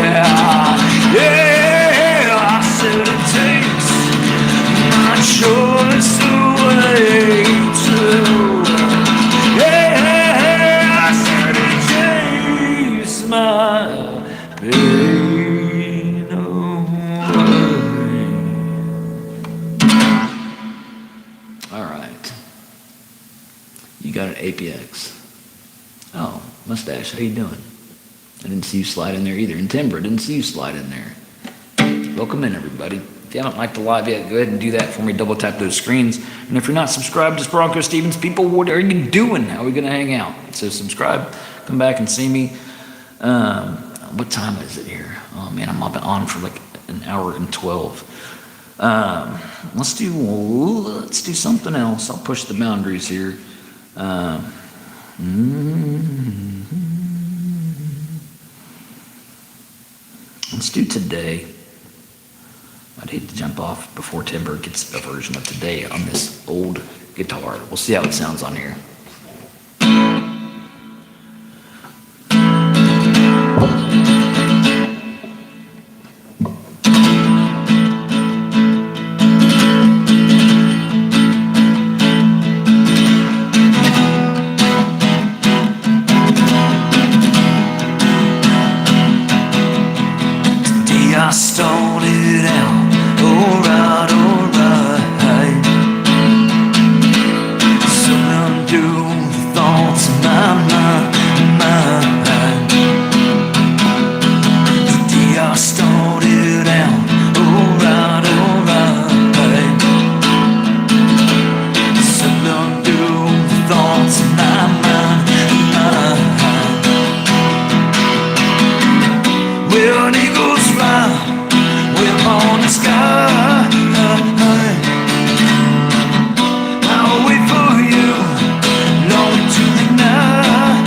yeah, yeah. I said, it takes my choice away too. Yeah, I said it takes my pain away. All right. You got an APX. Oh, Mustache, how you doing? I didn't see you slide in there either. And Timber, didn't see you slide in there. Welcome in, everybody. If you haven't liked the live yet, go ahead and do that for me. Double tap those screens. And if you're not subscribed to Bronco Stevens, people, what are you doing? How are we going to hang out? So subscribe, come back and see me. What time is it here? Oh man, I'm on for like an hour and 12. Let's do something else. I'll push the boundaries here. Let's do Today. I'd hate to jump off before Timber gets a version of Today on this old guitar. We'll see how it sounds on here. I started out alright, alright. Something to the thoughts in my mind. The day I started out alright, alright. Something to the thoughts in my mind. Well, an eagle's fly on the sky. I'll wait for you long into the night.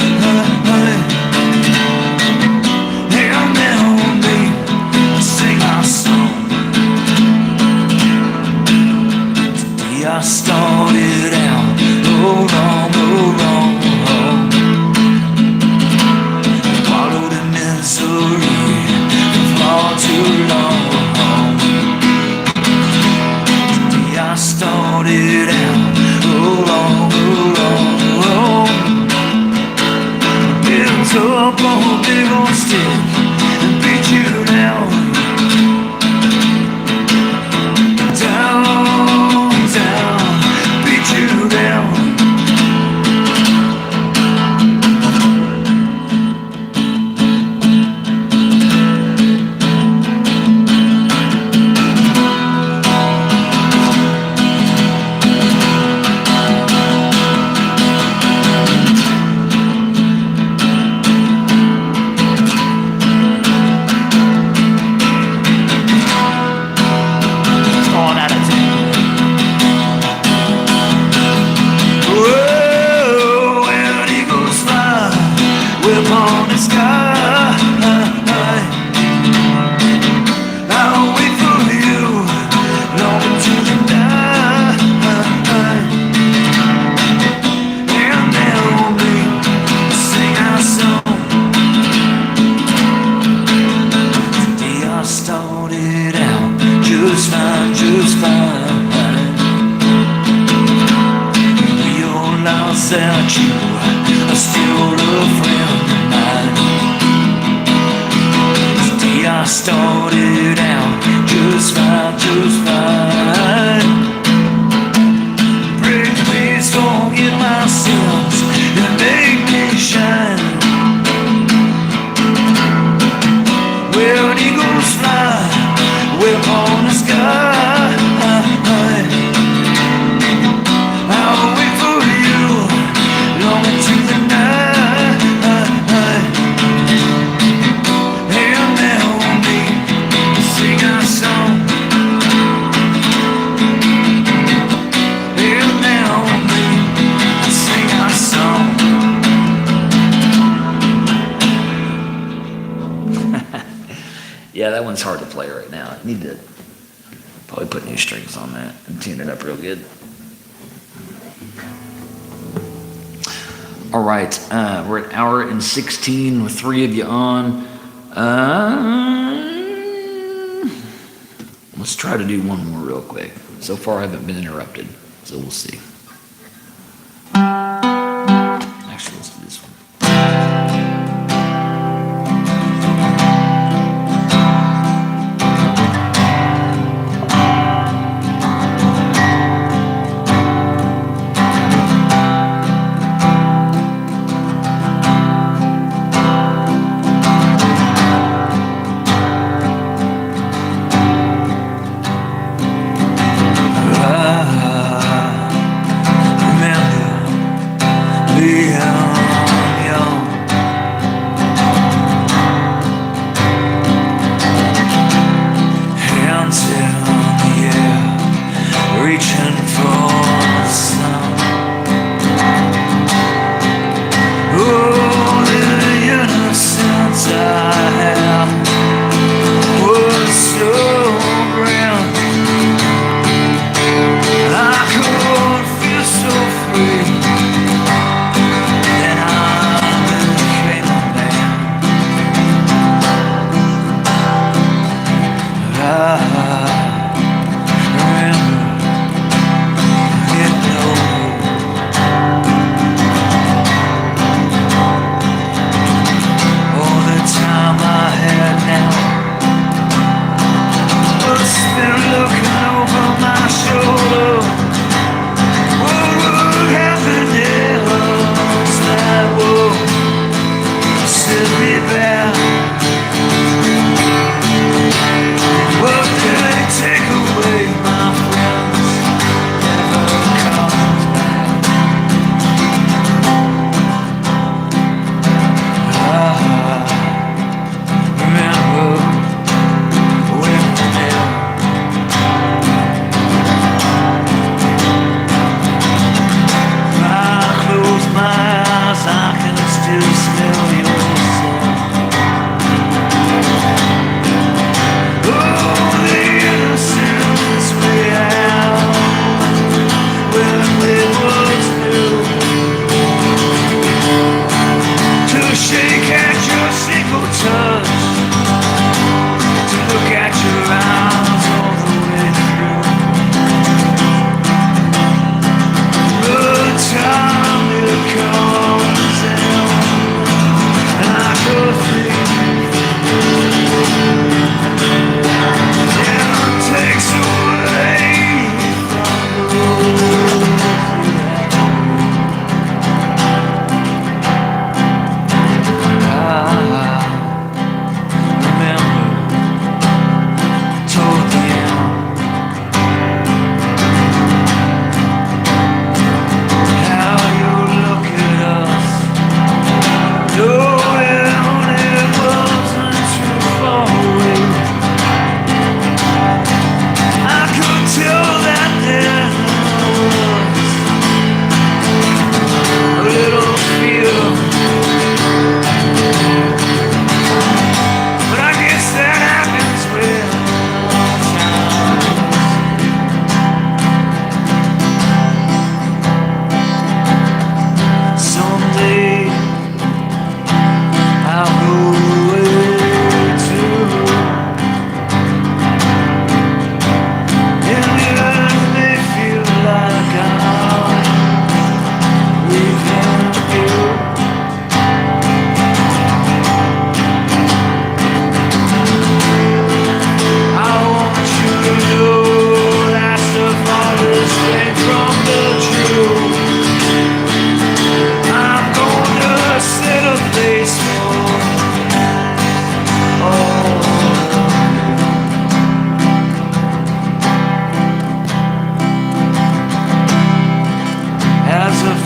And then we sing our song. Today I started out oh wrong. Followed in misery for far too long. I started out built up on a big old stick and beat you down, beat you down. Upon the sky, I'll wait for you long into the night. And then we sing our song. Today I started out just fine. Realize that you are still a friend. I started out just fine. Break me strong in my sins and make me shine. Where an eagles fly, we're upon the sky. I'll wait for you long into the night. Yeah, that one's hard to play right now. I need to probably put new strings on that and tune it up real good. All right, we're at 1:16 with 3 of you on. Let's try to do one more real quick. So far, I haven't been interrupted, so we'll see. Actually, let's do this one.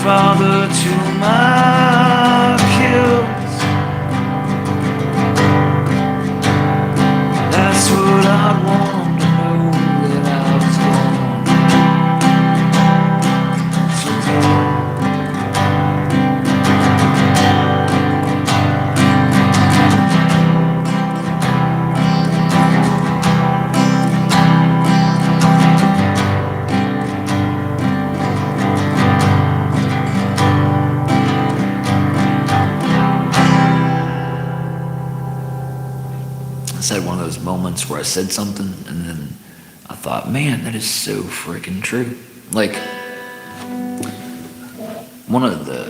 father to my kids. That's what I want them to know, that I was born. So I had one of those moments where I said something and then I thought, man, that is so freaking true. Like,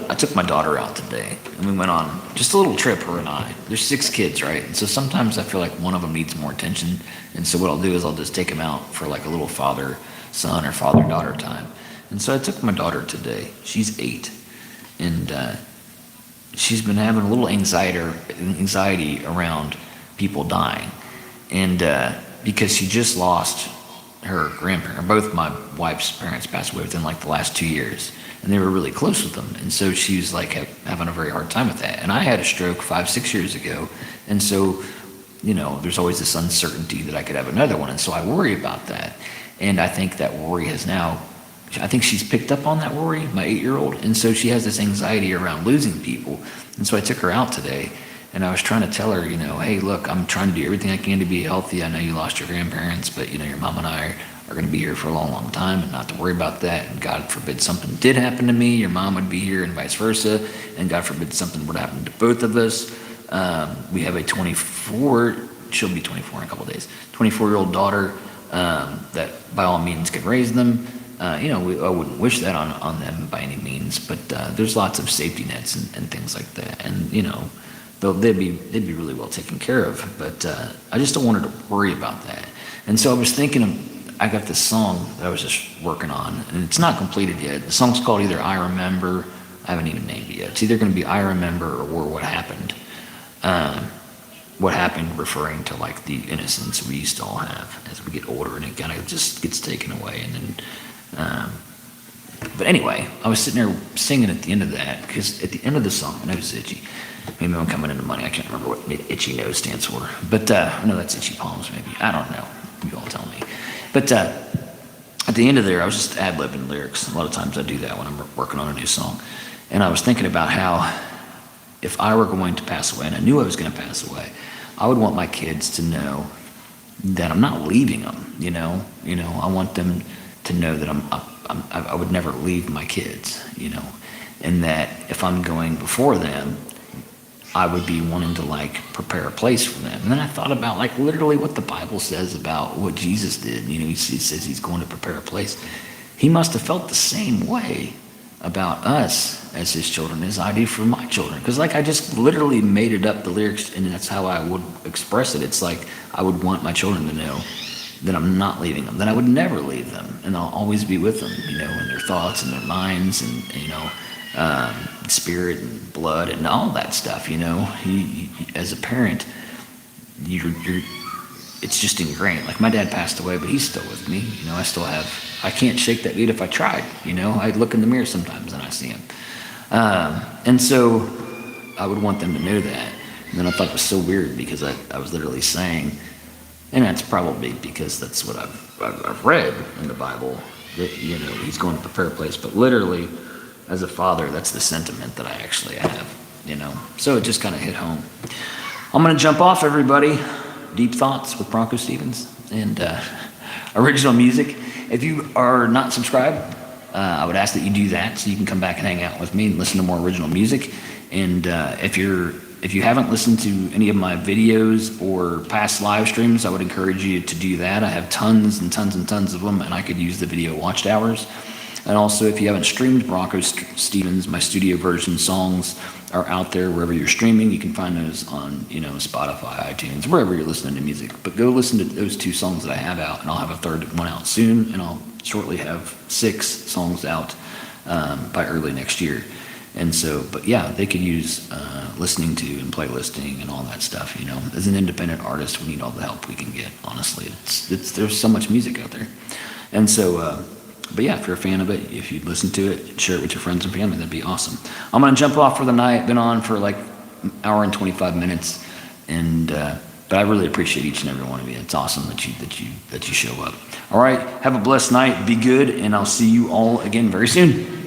I took my daughter out today and we went on just a little trip, her and I. There's 6 kids, right? And so sometimes I feel like one of them needs more attention. And so what I'll do is I'll just take them out for like a little father-son or father-daughter time. And so I took my daughter today. She's 8. And she's been having a little anxiety around people dying, and because she just lost her grandparent. Both my wife's parents passed away within like the last 2 years, and they were really close with them, and so she was like having a very hard time with that. And I had a stroke 5-6 years ago, and so there's always this uncertainty that I could have another one, and so I worry about that. And I think that worry I think she's picked up on that worry, my 8-year-old, and so she has this anxiety around losing people. And so I took her out today. And I was trying to tell her, hey, look, I'm trying to do everything I can to be healthy. I know you lost your grandparents, but, your mom and I are going to be here for a long, long time, and not to worry about that. And God forbid something did happen to me, your mom would be here, and vice versa. And God forbid something would happen to both of us. We have she'll be 24 in a couple of days, 24-year-old daughter that by all means can raise them. I wouldn't wish that on them by any means, but there's lots of safety nets and things like that. And, they'd be really well taken care of, but I just don't want her to worry about that. And so I was thinking I got this song that I was just working on, and it's not completed yet. The song's called either I Remember, I haven't even named it yet. It's either going to be I Remember or What Happened. What happened referring to like the innocence we used to all have as we get older, and it kind of just gets taken away. And then, but anyway, I was sitting there singing at the end of that, because at the end of the song, my nose is itchy. Maybe I'm coming into money. I can't remember what itchy nose stands for. But I know that's itchy palms, maybe. I don't know. You all tell me. But at the end of there, I was just ad-libbing lyrics. A lot of times I do that when I'm working on a new song. And I was thinking about how if I were going to pass away, and I knew I was going to pass away, I would want my kids to know that I'm not leaving them. I want them to know that I would never leave my kids. And that if I'm going before them, I would be wanting to prepare a place for them. And then I thought about literally what the Bible says about what Jesus did. He says he's going to prepare a place. He must have felt the same way about us as his children as I do for my children. Because I just literally made it up, the lyrics, and that's how I would express it. It's like I would want my children to know that I'm not leaving them, that I would never leave them, and I'll always be with them, in their thoughts and their minds, and spirit and blood and all that stuff. He as a parent, it's just ingrained. Like my dad passed away, but he's still with me. I can't shake that dude if I tried. I look in the mirror sometimes and I see him, and so I would want them to know that. And then I thought it was so weird because I was literally saying, and that's probably because that's what I've read in the Bible, that he's going to prepare a place, but literally, as a father, that's the sentiment that I actually have, So it just kind of hit home. I'm going to jump off, everybody. Deep Thoughts with BroncoStevens and original music. If you are not subscribed, I would ask that you do that so you can come back and hang out with me and listen to more original music. And if you haven't listened to any of my videos or past live streams, I would encourage you to do that. I have tons and tons and tons of them, and I could use the video watched hours. And also, if you haven't streamed BroncoStevens, my studio version songs are out there wherever you're streaming. You can find those on, Spotify, iTunes, wherever you're listening to music. But go listen to those 2 songs that I have out, and I'll have a third one out soon, and I'll shortly have 6 songs out by early next year. And so, but yeah, they could use listening to and playlisting and all that stuff. As an independent artist, we need all the help we can get. Honestly, there's so much music out there, and so. But yeah, if you're a fan of it, if you'd listen to it, share it with your friends and family, that'd be awesome. I'm gonna jump off for the night. Been on for like an hour and 25 minutes, and but I really appreciate each and every one of you. It's awesome that you show up. All right, have a blessed night. Be good, and I'll see you all again very soon.